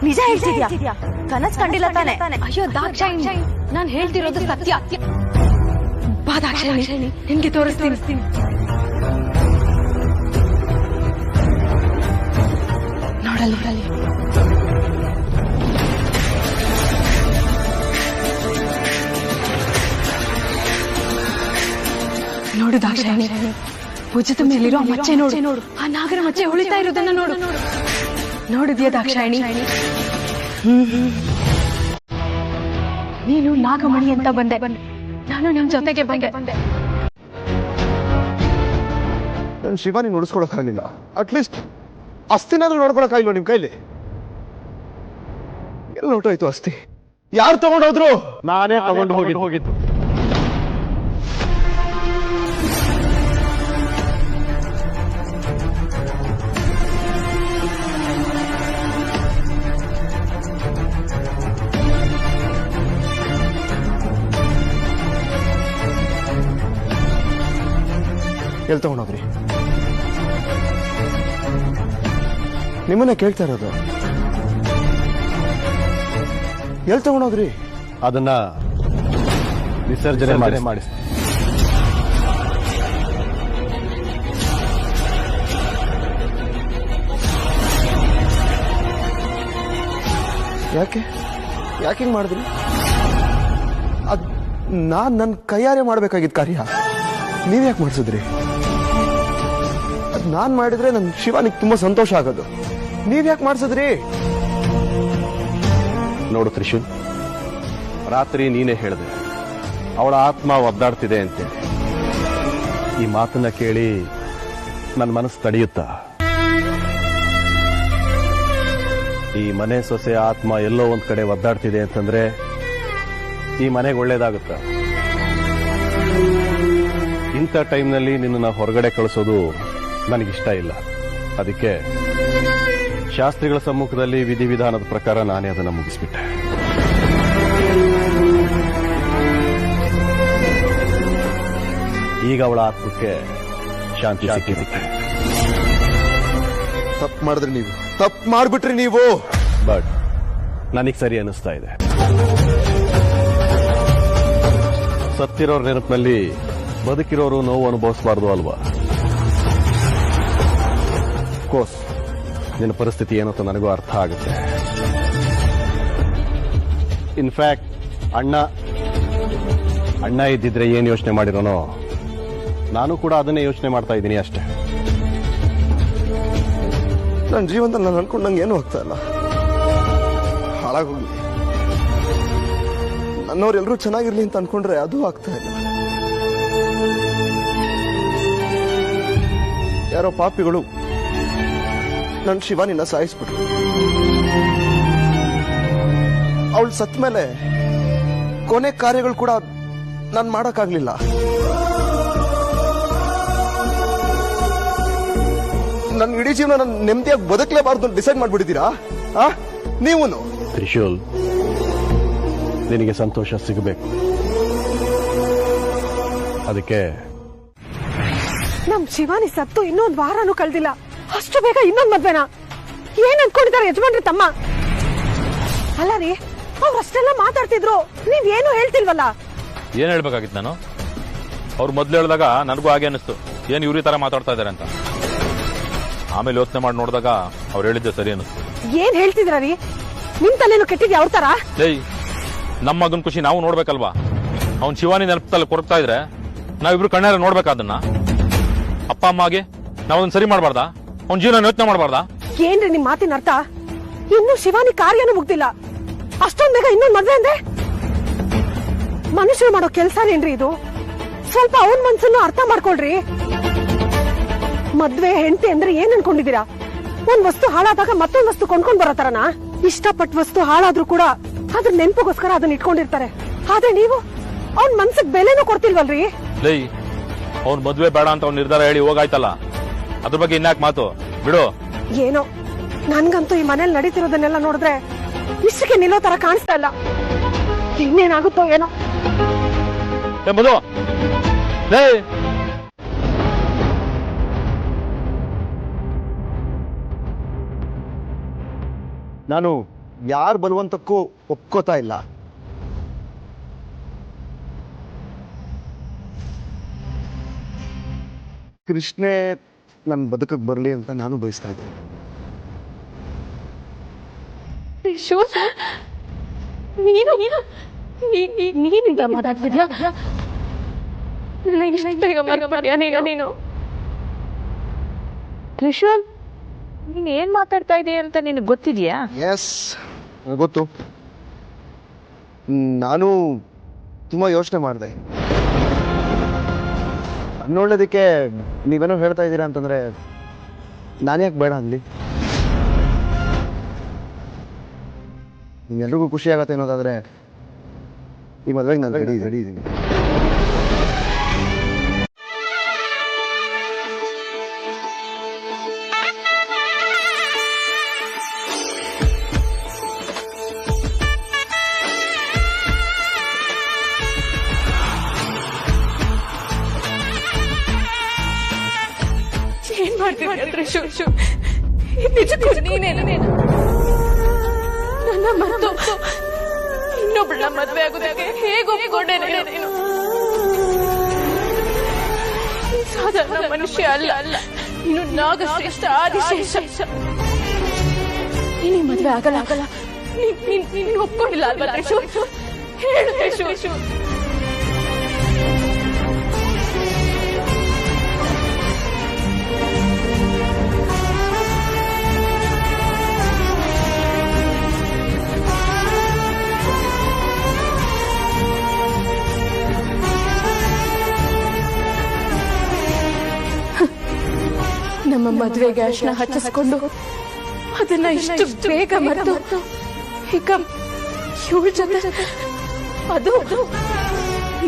ನಿಜ ಹೇಳ್ತಿದ್ಯಾ? ಕನಸು ಕಂಡಿಲ್ಲ ತಾನೆ? ಅಯ್ಯೋ ದಾಕ್ಷಾಯಿಣಿ, ನಾನು ಹೇಳ್ತಿರೋದು ಸತ್ಯ. ಬಾ ದಾಕ್ಷಾಯಿಣಿ, ನಿನ್ಗೆ ತೋರಿಸ್ತೀನಿ. ನೋಡಲ್ಲ ನೋಡು ದಾಕ್ಷಾಯಿಣಿ, ಭುಜದ ಮೇಲಿರೋ ಮಚ್ಚೆ ನೋಡು. ಆ ನಾಗರ ಮಚ್ಚೆ ಉಳಿತಾ ಇರೋದನ್ನ ನೋಡು. ನೋಡಿದ್ಯಾ ದಾಕ್ಷಾಯಿಣಿ? ನೀನು ನಾಗಮಣಿ ಅಂತ ಬಂದೆ, ನಾನು ನಿಮ್ ಜೊತೆಗೆ ಬಂದೆ. ನಾನು ಶಿವಾನಿ ನೋಡಿಸ್ಕೊಳಕ್ಕಾಗಲಿಲ್ಲ. ಅಟ್ಲೀಸ್ಟ್ ಅಸ್ಥಿನಾದ್ರೂ ನೋಡ್ಕೊಳಕ್ಕಾಗಿಲ್ವ ನಿಮ್ ಕೈಲಿ? ಎಲ್ಲ ಹೊರಟೋಯ್ತು ಅಸ್ಥಿ. ಯಾರು ತಗೊಂಡೋದ್ರು? ನಾನೇ ತಗೊಂಡು ಹೋಗಿದ್ದು. ಎಲ್ಲಿ ತಗೊಂಡೋಗ್ರಿ? ನಿಮ್ಮನ್ನ ಕೇಳ್ತಾ ಇರೋದು. ಎಲ್ಲಿ ತಗೊಂಡೋಗ್ರಿ? ಅದನ್ನ ವಿಸರ್ಜನೆ ಮಾಡಿಸಿ. ಯಾಕೆ ಹಿಂಗ್ ಮಾಡಿದ್ರಿ? ಅದ್ ನನ್ನ ಕೈಯಾರೆ ಮಾಡ್ಬೇಕಾಗಿದ್ದ ಕಾರ್ಯ ನೀವ್ಯಾಕೆ ಮಾಡಿಸಿದ್ರಿ? ಅದ್ ನಾನ್ ಮಾಡಿದ್ರೆ ನನ್ ಶಿವಾನಿಗೆ ತುಂಬಾ ಸಂತೋಷ ಆಗೋದು. ನೀವ್ಯಾಕೆ ಮಾಡಿಸಿದ್ರಿ? ನೋಡು ತ್ರಿಶೂಲ್, ರಾತ್ರಿ ನೀನೇ ಹೇಳಿದೆ ಅವಳ ಆತ್ಮ ಒದ್ದಾಡ್ತಿದೆ ಅಂತೇಳಿ. ಈ ಮಾತನ್ನ ಕೇಳಿ ನನ್ನ ಮನಸ್ಸು ತಡೆಯುತ್ತಾ? ಈ ಮನೆ ಸೊಸೆ ಆತ್ಮ ಎಲ್ಲೋ ಒಂದ್ ಕಡೆ ಒದ್ದಾಡ್ತಿದೆ ಅಂತಂದ್ರೆ ಈ ಮನೆಗೆ ಒಳ್ಳೇದಾಗುತ್ತ? ಇಂಥ ಟೈಮ್ನಲ್ಲಿ ನಿನ್ನನ್ನು ಹೊರಗಡೆ ಕಳಿಸೋದು ನನಗಿಷ್ಟ ಇಲ್ಲ. ಅದಕ್ಕೆ ಶಾಸ್ತ್ರಿಗಳ ಸಮ್ಮುಖದಲ್ಲಿ ವಿಧಿವಿಧಾನದ ಪ್ರಕಾರ ನಾನೇ ಅದನ್ನು ಮುಗಿಸ್ಬಿಟ್ಟೆ. ಈಗ ಅವಳ ಆತ್ಮಕ್ಕೆ ಶಾಂತಿ ಸಿಕ್ಕಿದೆ. ತಪ್ಪು ಮಾಡಿದ್ರಿ ನೀವು, ತಪ್ಪು ಮಾಡ್ಬಿಟ್ರಿ ನೀವು. ಬಟ್ ನನಗೆ ಸರಿ ಅನಿಸ್ತಾ ಇದೆ. ಸತ್ತಿರೋರ ನೆನಪಿನಲ್ಲಿ ಬದುಕಿರೋರು ನೋವು ಅನುಭವಿಸಬಾರ್ದು ಅಲ್ವಾ? ಕೋರ್ಸ್ ನಿನ್ನ ಪರಿಸ್ಥಿತಿ ಏನು ಅಂತ ನನಗೂ ಅರ್ಥ ಆಗುತ್ತೆ. ಇನ್ಫ್ಯಾಕ್ಟ್ ಅಣ್ಣ ಇದ್ದಿದ್ರೆ ಏನು ಯೋಚನೆ ಮಾಡಿರೋನೋ ನಾನು ಕೂಡ ಅದನ್ನೇ ಯೋಚನೆ ಮಾಡ್ತಾ ಇದ್ದೀನಿ ಅಷ್ಟೇ. ನನ್ನ ಜೀವನದಲ್ಲಿ ನಾನು ಅನ್ಕೊಂಡಂಗೆ ಏನೂ ಆಗ್ತಾ ಇಲ್ಲ. ಹಾಳಾಗೋಗ್ಲಿ. ನನ್ನವ್ರೆಲ್ಲರೂ ಚೆನ್ನಾಗಿರ್ಲಿ ಅಂತ ಅನ್ಕೊಂಡ್ರೆ ಅದು ಆಗ್ತಾ ಇಲ್ಲ. ಯಾರೋ ಪಾಪಿಗಳು ನನ್ನ ಶಿವಾನಿನ ಸಾಯಿಸ್ಬಿಟ್ರು. ಅವಳು ಸತ್ ಮೇಲೆ ಕೊನೆ ಕಾರ್ಯಗಳು ಕೂಡ ನಾನು ಮಾಡಕ್ಕಾಗ್ಲಿಲ್ಲ. ನನ್ನ ಇಡೀ ಜೀವನ ನಾನು ನೆಮ್ಮದಿಯಾಗಿ ಬದುಕಲೇಬಾರ್ದು ಅಂತ ಡಿಸೈಡ್ ಮಾಡ್ಬಿಟ್ಟಿದ್ದೀರಾ ನೀವು? ತ್ರಿಶೂಲ್, ನಿನಗೆ ಸಂತೋಷ ಸಿಗಬೇಕು. ಅದಕ್ಕೆ ನಮ್ ಶಿವಾನಿ ಸತ್ತು ಇನ್ನೊಂದು ವಾರನೂ ಕಳ್ದಿಲ್ಲ, ಅಷ್ಟು ಬೇಗ ಇನ್ನೊಂದು ಮದ್ವೆನಾ? ಏನ್ ಅನ್ಕೊಂಡಿದ್ದಾರೆ ಯಜಮಾನ್ರಿ ತಮ್ಮ? ಅಲ್ಲ ರೀ, ಅವ್ರಷ್ಟೆಲ್ಲ ಮಾತಾಡ್ತಿದ್ರು, ನೀವೇನು ಹೇಳ್ತಿಲ್ವಲ್ಲ? ಏನ್ ಹೇಳ್ಬೇಕಾಗಿತ್ತು ನಾನು? ಅವ್ರು ಮೊದ್ಲು ಹೇಳಿದಾಗ ನನಗೂ ಹಾಗೆ ಅನಿಸ್ತು, ಏನ್ ಇವ್ರ ತರ ಮಾತಾಡ್ತಾ ಇದಾರೆ ಅಂತ. ಆಮೇಲೆ ಯೋಚನೆ ಮಾಡಿ ನೋಡಿದಾಗ ಅವ್ರು ಹೇಳಿದ್ದೆ ಸರಿ ಅನಿಸ್ತು. ಏನ್ ಹೇಳ್ತಿದ್ರ ರೀ? ನಿಮ್ ತಲೆನು ಕೆಟ್ಟಿದ್ಯಾ ಅವ್ರ ತರ? ಏಯ್, ನಮ್ಮ ಮಗನ್ ಖುಷಿ ನಾವು ನೋಡ್ಬೇಕಲ್ವಾ? ಅವ್ನ್ ಶಿವಾನಿ ನೆನಪಲ್ಲಿ ಕೊರಗ್ತಾ ಇದ್ರೆ ನಾವಿಬ್ರು ಕಣ್ಣಾರೆ ನೋಡ್ಬೇಕಾದನ್ನ. ಅಪ್ಪ ಅಮ್ಮಗೆ ನಾವೊಂದ್ ಸರಿ ಮಾಡ್ಬಾರ್ದಾ? ಅವ್ನ ಜೀವನ ಯೋಚನೆ ಮಾಡ್ಬಾರ್ದಾ? ಏನ್ರಿ ನಿಮ್ ಮಾತಿನ ಅರ್ಥ? ಇನ್ನು ಶಿವಾನಿ ಕಾರ್ಯನೂ ಮುಗ್ದಿಲ್ಲ, ಅಷ್ಟೊಂದ್ ಬೇಗ ಇನ್ನೊಂದ್ ಮದ್ವೆ ಅಂದ್ರೆ? ಮನುಷ್ಯರು ಮಾಡೋ ಕೆಲ್ಸನೇನ್ರಿ ಇದು? ಸ್ವಲ್ಪ ಅವನ್ ಮನ್ಸನ್ನು ಅರ್ಥ ಮಾಡ್ಕೊಳ್ರಿ. ಮದ್ವೆ ಹೆಂಡತಿ ಅಂದ್ರೆ ಏನ್ ಅನ್ಕೊಂಡಿದೀರಾ? ಒಂದ್ ವಸ್ತು ಹಾಳಾದಾಗ ಮತ್ತೊಂದ್ ವಸ್ತು ಕೊಂಡ್ಕೊಂಡ್ ಬರೋ ತರನಾ? ಇಷ್ಟಪಟ್ಟ ವಸ್ತು ಹಾಳಾದ್ರೂ ಕೂಡ ಅದ್ರ ನೆನಪಿಗೋಸ್ಕರ ಅದನ್ನ ಇಟ್ಕೊಂಡಿರ್ತಾರೆ. ಆದ್ರೆ ನೀವು ಅವ್ನ್ ಮನ್ಸಿಗೆ ಬೆಲೆನೂ ಕೊಡ್ತಿಲ್ವಲ್ರಿ? ಲೈ, ಅವ್ನ್ ಮದ್ವೆ ಬೇಡ ಅಂತ ಅವ್ನ ನಿರ್ಧಾರ ಹೇಳಿ ಹೋಗಾಯ್ತಲ್ಲ, ಅದ್ರ ಬಗ್ಗೆ ಇನ್ಯಾಕ್ ಮಾತು? ಬಿಡು. ಏನೋ ನನ್ಗಂತೂ ಈ ಮನೇಲಿ ನಡೀತಿರೋದನ್ನೆಲ್ಲ ನೋಡಿದ್ರೆ ಇಷ್ಟಕ್ಕೆ ನಿಲ್ಲೋ ತರ ಕಾಣಿಸ್ತಾ ಇಲ್ಲ. ಇನ್ನೇನಾಗುತ್ತೋ ಏನೋ. ಮಧು, ನಾನು ಯಾರ ಬಲವಂತಕ್ಕೂ ಒಪ್ಕೋತಾ ಇಲ್ಲ. ಕೃಷ್ಣೆ ನನ್ನ ಬದುಕಕ್ಕೆ ಬರಲಿ ಅಂತ ನಾನು ಬಯಸ್ತಾ ಇದ್ದೀನಿ. ನೀನಿಂದ ಮಾತಾಡ್ತಿದ್ಯಾ? ನನಗೆ ಇಷ್ಟು ಬೇಗ ಮರೆಯಾ ನೀನು? ತ್ರಿಶೂಲ್, ನೀನ್ ಏನ್ ಮಾತಾಡ್ತಾ ಇದೀಯ ಅಂತ ನಿನಗೆ ಗೊತ್ತಿದ್ಯಾ? ಎಸ್, ಗೊತ್ತು. ನಾನು ತುಂಬಾ ಯೋಚನೆ ಮಾಡಿದೆ. ನೋಡೋದಕ್ಕೆ ನೀವೇನೋ ಹೇಳ್ತಾ ಇದ್ದೀರಾ ಅಂತಂದ್ರೆ ನಾನ್ಯಾಕೆ ಬೇಡ ಅನ್ಲಿ? ಎಲ್ರಿಗೂ ಖುಷಿ ಆಗತ್ತೆ ಅನ್ನೋದಾದ್ರೆ ಈ ಮದುವೆಗೆ ನಾನು ರೆಡಿ ಇದ್ದೀನಿ. ಏನ್ ಮಾಡ್ತಿದ್ಯಾ ತ್ರಿಶೂಲ್? ನಿಜಕ್ಕೂ ನೀನೇನು ನನ್ನ ಮರೆತು ಇನ್ನೊಬ್ಬಳ ಮದ್ವೆ ಆಗೋದಕ್ಕೆ ಹೇಗೆ ಒಪ್ಕೊಂಡೆ ನೀನು? ಸಾಧಾರಣ ಮನುಷ್ಯ ಅಲ್ಲ, ಇನ್ನು ನಾಗಶ್ರೇಷ್ಠ ಆದಿಶೇಷ. ನೀನೇ ಮದ್ವೆ ಆಗಲ್ಲ. ನೀನು ಒಪ್ಕೊಂಡಿಲ್ಲ ಅಲ್ವಾ ತ್ರಿಶೂಲ್? ಹೇಳು ತ್ರಿಶೂಲ್. ನಮ್ಮ ಮದುವೆಗೆ ಅರ್ಶನ ಹಚ್ಚಿಸ್ಕೊಂಡು ಅದನ್ನ ಇಷ್ಟು ಬೇಗ ಮರೆತು ಈಗ ಇವಳ ಜೊತೆ ಅದು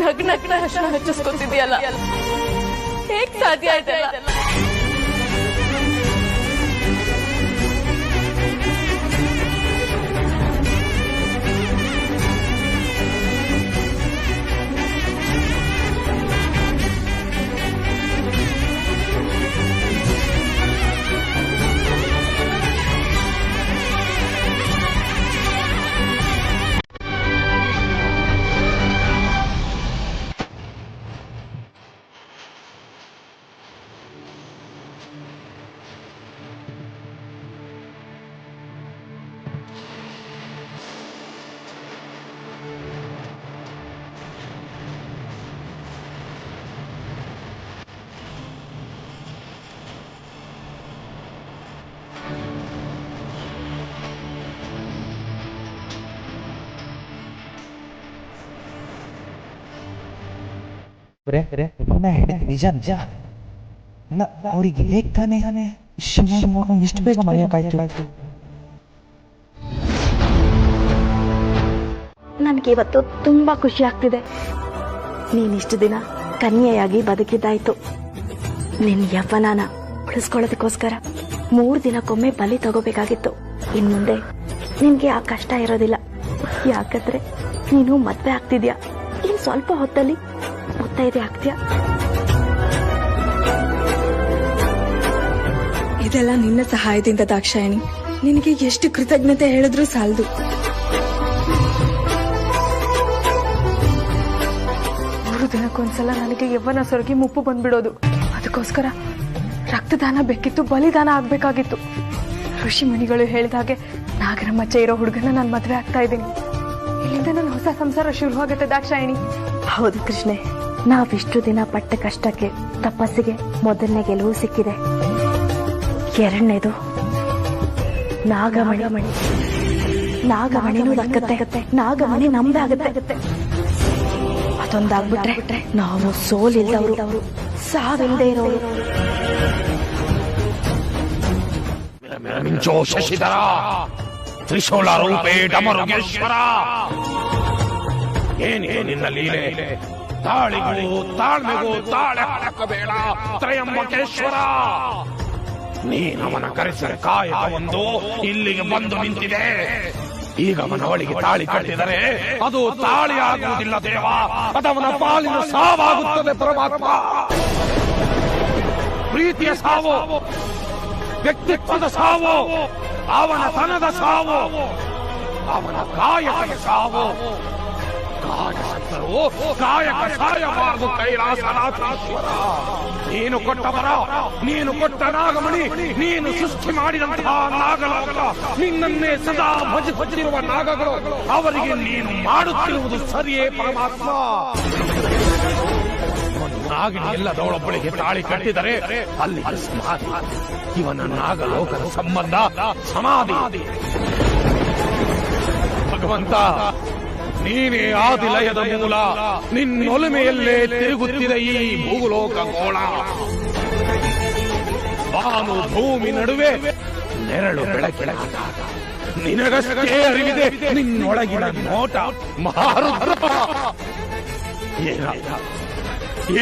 ನಗ್ನಗ್ನ ಅರ್ಶನ ಹಚ್ಚಿಸ್ಕೊತಿದ್ಯಲ್ಲ, ಹೇಗ್ ಸಾಧ್ಯ ಆಯ್ತಲ್ಲ? ನಿಜ ಅವ್ರಿಗೆ ಹೇಗ್ ತಾನೇ ಇಷ್ಟು ಬೇಗ ಮರೆಯೋಕ್ಕಾಯ್ತು? ನನಗೆ ಇವತ್ತು ತುಂಬಾ ಖುಷಿ ಆಗ್ತಿದೆ. ನೀನಿಷ್ಟು ದಿನ ಕನ್ಯೆಯಾಗಿ ಬದುಕಿದ್ದಾಯ್ತು. ನಿನ್ನ ಯವ್ವನನ ಉಳಿಸ್ಕೊಳ್ಳೋದಕ್ಕೋಸ್ಕರ 3 ದಿನಕ್ಕೊಮ್ಮೆ ಬಲಿ ತಗೋಬೇಕಾಗಿತ್ತು. ಇನ್ಮುಂದೆ ನಿನ್ಗೆ ಆ ಕಷ್ಟ ಇರೋದಿಲ್ಲ. ಯಾಕಂದ್ರೆ ನೀನು ಮದ್ವೆ ಆಗ್ತಿದ್ಯಾ. ಇನ್ ಸ್ವಲ್ಪ ಹೊತ್ತಲ್ಲಿ ಮುತ್ತೈದೆ ಆಗ್ತೀಯ. ಇದೆಲ್ಲ ನಿನ್ನ ಸಹಾಯದಿಂದ ದಾಕ್ಷಾಯಣಿ. ನಿನಗೆ ಎಷ್ಟು ಕೃತಜ್ಞತೆ ಹೇಳಿದ್ರು ಸಾಲದು. ಮೂರು ದಿನಕ್ಕೊಂದ್ಸಲ ನನಗೆ ಯವ್ವನ ಸೊರಗಿ ಮುಪ್ಪು ಬಂದ್ಬಿಡೋದು. ಅದಕ್ಕೋಸ್ಕರ ರಕ್ತದಾನ ಬೇಕಿತ್ತು, ಬಲಿದಾನ ಆಗ್ಬೇಕಾಗಿತ್ತು. ಋಷಿ ಮುನಿಗಳು ಹೇಳಿದಾಗೆ ನಾಗರ ಮಚ್ಚೆ ಇರೋ ಹುಡುಗನ ನಾನು ಮದ್ವೆ ಆಗ್ತಾ ಇದ್ದೀನಿ. ಇಲ್ಲಿಂದ ನನ್ನ ಹೊಸ ಸಂಸಾರ ಶುರುವಾಗುತ್ತೆ ದಾಕ್ಷಾಯಿಣಿ. ಹೌದು ಕೃಷ್ಣೆ, ನಾವಿಷ್ಟು ದಿನ ಪಟ್ಟ ಕಷ್ಟಕ್ಕೆ ತಪಸ್ಸಿಗೆ ಮೊದಲನೇ ಗೆಲುವು ಸಿಕ್ಕಿದೆ. ಎರಡನೇದು ನಾಗಮಣಿ. ನಾಗಮಣಿನೂ ದಕ್ಕತ್ತೆ, ನಾಗಮಣಿ ನಮ್ದಾಗತ್ತೆ. ಅದೊಂದಾಗ್ಬಿಟ್ರೆ ನಾವು ಸೋಲಿಲ್ಲದವರು, ಸಾವಿಲ್ಲದೆ ಇರೋರು. ಮಿಂಚೋ ಶಶಿಧರ ತ್ರಿಶೂಲ ರೂಪೇ ಡಮರುಗೇಶ್ವರ, ಏನಿದು ನಿನ್ನ ಲೀಲೆ? ತಾಳಿಗೂ ತಾಳ್ಮೆಗೂ ತಾಳೆ ಹಾಕಬೇಡ ತ್ರಯಂಬಕೇಶ್ವರ. ನೀನವನ ಕರೆಸಿದ ಕಾಯಕವೊಂದು ಇಲ್ಲಿಗೆ ಬಂದು ನಿಂತಿದೆ. ಈಗ ಅವನ ಒಳಗೆ ತಾಳಿ ಕಟ್ಟಿದರೆ ಅದು ತಾಳಿ ಆಗುವುದಿಲ್ಲ ದೇವ, ಅದವನ ಪಾಲಿನ ಸಾವಾಗುತ್ತದೆ ಪರಮಾತ್ಮ. ಪ್ರೀತಿಯ ಸಾವು, ವ್ಯಕ್ತಿತ್ವದ ಸಾವು, ಅವನ ತನದ ಸಾವು, ಅವನ ಕಾಯಕದ ಸಾವು. ಕಾಯಕರು ಕಾಯಕ ಸಾಯಬಾರದು ಕೈಲಾಸನಾಥೇಶ್ವರ. ನೀನು ಕೊಟ್ಟ ವರ, ನೀನು ಕೊಟ್ಟ ನಾಗಮಣಿ, ನೀನು ಸೃಷ್ಟಿ ಮಾಡಿದಂತಹ ನಾಗಲೋಕ, ನಿನ್ನನ್ನೇ ಸದಾ ಭಜಿಸುತ್ತಿರುವ ನಾಗಗಳು, ಅವರಿಗೆ ನೀನು ಮಾಡುತ್ತಿರುವುದು ಸರಿಯೇ ಪರಮಾತ್ಮ? ನಾಗಿಣಿ ಎಲ್ಲದವಳೊಬ್ಬಳಿಗೆ ತಾಳಿ ಕಟ್ಟಿದರೆ ಅಲ್ಲಿ ಸಮಾಧಿ. ಇವನ ನಾಗಲೋಕದ ಸಂಬಂಧ ಸಮಾಧಿ. ಭಗವಂತ, ನೀನೇ ಆದಿಲಯದ ಮೂಲ, ನಿನ್ನೊಲುಮೆಯಲ್ಲೇ ತಿರುಗುತ್ತಿದೆ ಈ ಭೂಲೋಕ ಗೋಳ. ಬಾನು ಭೂಮಿ ನಡುವೆ ನೆರಳು ಬೆಳಕಿಳಗಿದಾಗ ನಿನಗಷ್ಟೇ ಅರಿವಿದೆ ನಿನ್ನೊಳಗಿನ ನೋಟ ಮಹಾರುದ್ರ.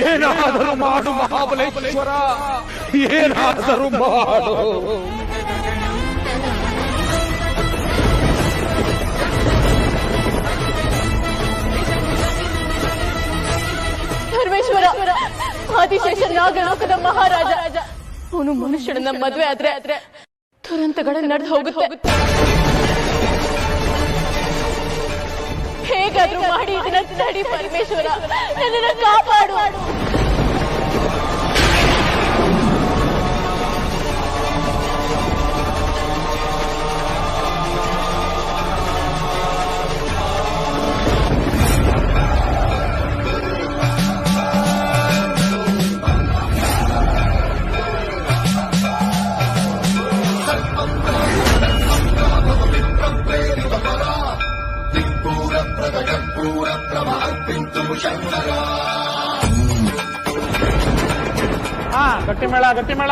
ಏನಾದರೂ ಮಾಡು ಮಹಾಬಲೇಶ್ವರ, ಏನಾದರೂ ಮಾಡು. ಪರಮೇಶ್ವರ, ಆದಿಶೇಷ ನಾಗಲೋಕದ ಮಹಾರಾಜ, ಅವನು ಮನುಷ್ಯನನ್ನ ಮದ್ವೆ ಆದ್ರೆ ದುರಂತಗಳ ನಡೆದು ಹೋಗುತ್ತೆ. ಹೇಗಾದ್ರೂ ಮಾಡಿ ಇದನ್ನ ತಡಿ ಪರಮೇಶ್ವರ, ನನ್ನನ್ನ ಕಾಪಾಡು. ಗಟ್ಟಿಮೇಳ ಗಟ್ಟಿಮೇಳ.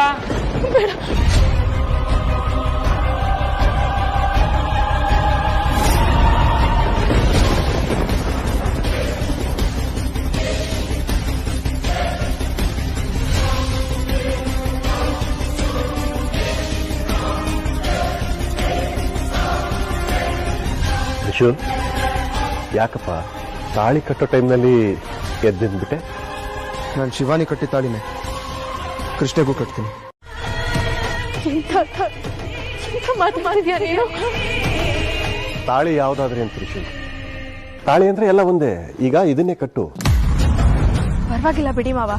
ವಿಶು, ಯಾಕಪ್ಪ ತಾಳಿ ಕಟ್ಟೋ ಟೈಮ್ನಲ್ಲಿ ಎದ್ದಿದ್ಬಿಟ್ಟೆ? ನಾನು ಶಿವಾನಿ ಕಟ್ಟಿ ತಾಳಿನೇ ಕೃಷ್ಣಗೂ ಕಟ್ತೀನಿ. ಮಾತು ಮಾಡಿದ್ಯಾ ನೀನು? ತಾಳಿ ಯಾವ್ದಾದ್ರಿ ಅಂತ ವಿಶು, ತಾಳಿ ಅಂದ್ರೆ ಎಲ್ಲ ಒಂದೇ. ಈಗ ಇದನ್ನೇ ಕಟ್ಟು. ಪರವಾಗಿಲ್ಲ ಬಿಡಿ ಮಾವ,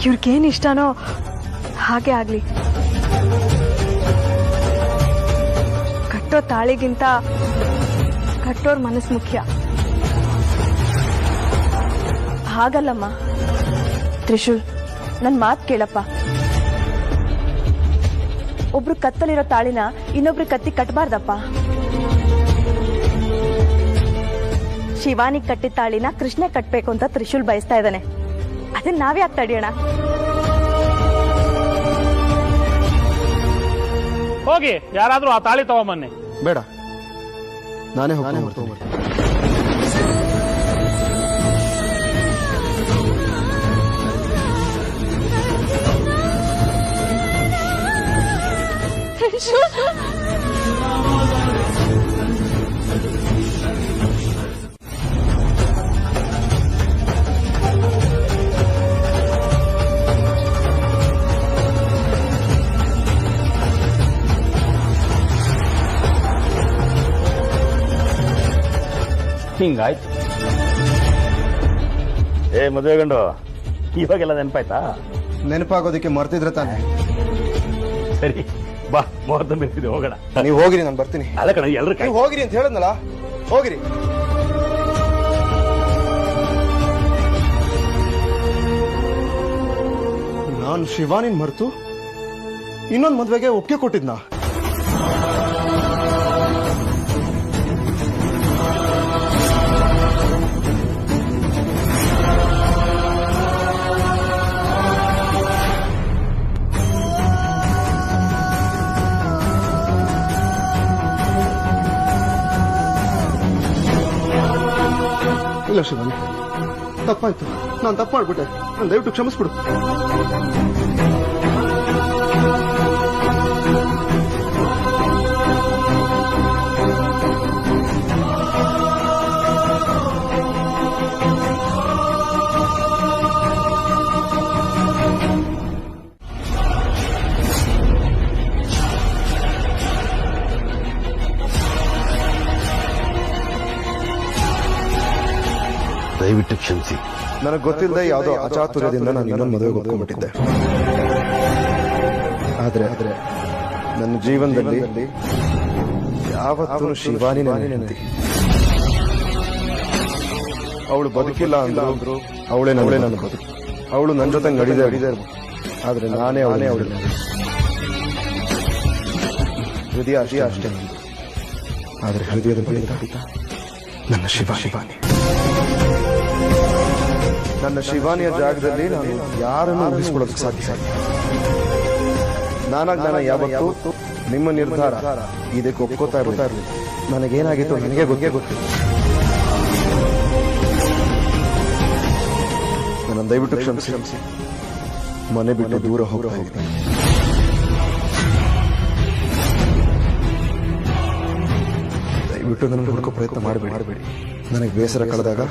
ಇವ್ರಿಗೇನ್ ಇಷ್ಟನೋ ಹಾಗೆ ಆಗ್ಲಿ. ಕಟ್ಟೋ ತಾಳಿಗಿಂತ ಕಟ್ಟೋರ್ ಮನಸ್ಸು ಮುಖ್ಯ. ಹಾಗಲ್ಲಮ್ಮ ತ್ರಿಶೂಲ್, ನನ್ ಮಾತ್ ಕೇಳಪ್ಪ. ಒಬ್ರು ಕತ್ತಲಿರೋ ತಾಳಿನ ಇನ್ನೊಬ್ರು ಕತ್ತಿ ಕಟ್ಟಬಾರ್ದಪ್ಪ. ಶಿವಾನಿ ಕಟ್ಟಿದ ತಾಳಿನ ಕೃಷ್ಣ ಕಟ್ಬೇಕು ಅಂತ ತ್ರಿಶೂಲ್ ಬಯಸ್ತಾ ಇದ್ದಾನೆ. ಅದನ್ನ ನಾವ್ಯಾಕೆ ತಡೆಯೋಣ? ಹೋಗಿ ಯಾರಾದ್ರೂ ಆ ತಾಳಿ ತಗೊಂಬನ್ನಿ. ಬೇಡ, ನಾನೇ ಹೋಗ್ತೀನಿ. ಹಿಂಗಾಯ್ತು. ಮದುವೆ ಗಂಡು ಇವಾಗೆಲ್ಲ ನೆನಪಾಯ್ತಾ? ನೆನಪಾಗೋದಕ್ಕೆ ಮರ್ತಿದ್ರೆ ತಾನೆ. ಸರಿ ಬಾ, ಮುಹೂರ್ತ ಬಿಡ್ತಿದ್ದೆ, ಹೋಗೋಣ. ನೀವು ಹೋಗಿರಿ, ನಾನು ಬರ್ತೀನಿ. ಅಲ್ಲ ಕಣ, ಎಲ್ರು ನೀವು ಹೋಗಿರಿ ಅಂತ ಹೇಳದ್ನಲ್ಲ, ಹೋಗಿರಿ. ನಾನು ಶಿವಾನಿನ್ ಮರೆತು ಇನ್ನೊಂದು ಮದ್ವೆಗೆ ಒಪ್ಪಿಗೆ ಕೊಟ್ಟಿದ್ನ. ಇಲ್ಲ ಶಿವಾನಿ, ತಪ್ಪಾಯ್ತು. ನಾನು ತಪ್ಪು ಮಾಡ್ಬಿಟ್ಟೆ. ನಾನು ದಯವಿಟ್ಟು ಕ್ಷಮಿಸ್ಬಿಡು. ದಯವಿಟ್ಟು ಕ್ಷಮಿಸಿ. ನನಗೆ ಗೊತ್ತಿಲ್ಲದೆ ಯಾವುದೋ ಅಚಾತುರ್ಯದಿಂದ ನಾನು ಇನ್ನೊಂದು ಮದುವೆಗೆ ಒಪ್ಕೊಂಡ್ಬಿಟ್ಟಿದ್ದೆ. ಆದ್ರೆ ನನ್ನ ಜೀವನದಲ್ಲಿ ಯಾವತ್ತೂ ಶಿವಾನಿ ನೆನಪಿ. ಅವಳು ಬದುಕಿಲ್ಲ ಅಂದ್ರು ಅವಳೇ ನನ್ನ ಬದುಕು. ಅವಳು ನನ್ನ ಜೊತೆ ನಡಿದೆ ಆದ್ರೆ ನಾನೇ ಅವಳೇ ಹೃದಯ ಅಷ್ಟೇ ನಂದು. ಆದ್ರೆ ಹೃದಯದ ಬಳಿಕ ನನ್ನ ಶಿವಾನಿ. ನನ್ನ ಶಿವಾನಿಯ ಜಾಗದಲ್ಲಿ ನಾನು ಯಾರನ್ನು ಊಹಿಸ್ಕೊಳ್ಳೋದಕ್ಕೆ ಸಾಧ್ಯ. ನಾನು ಯಾವತ್ತೂ ನಿಮ್ಮ ನಿರ್ಧಾರ ಇದಕ್ಕೆ ಒಪ್ಕೋತಾ ಇರಲಿಲ್ಲ. ನನಗೇನಾಗಿತ್ತು ನನಗೆ ಗೊತ್ತು. ನನ್ನ ದಯವಿಟ್ಟು ಕ್ಷಮಿಸಿ. ಮನೆ ಬಿಟ್ಟು ದೂರ ಹೋಗ್ತಾ ಇದ್ದೀನಿ. ದಯವಿಟ್ಟು ನನ್ನ ಹುಡುಕೋ ಪ್ರಯತ್ನ ಮಾಡಬೇಡಿ. ನನಗೆ ಬೇಸರ ಕಳೆದಾಗ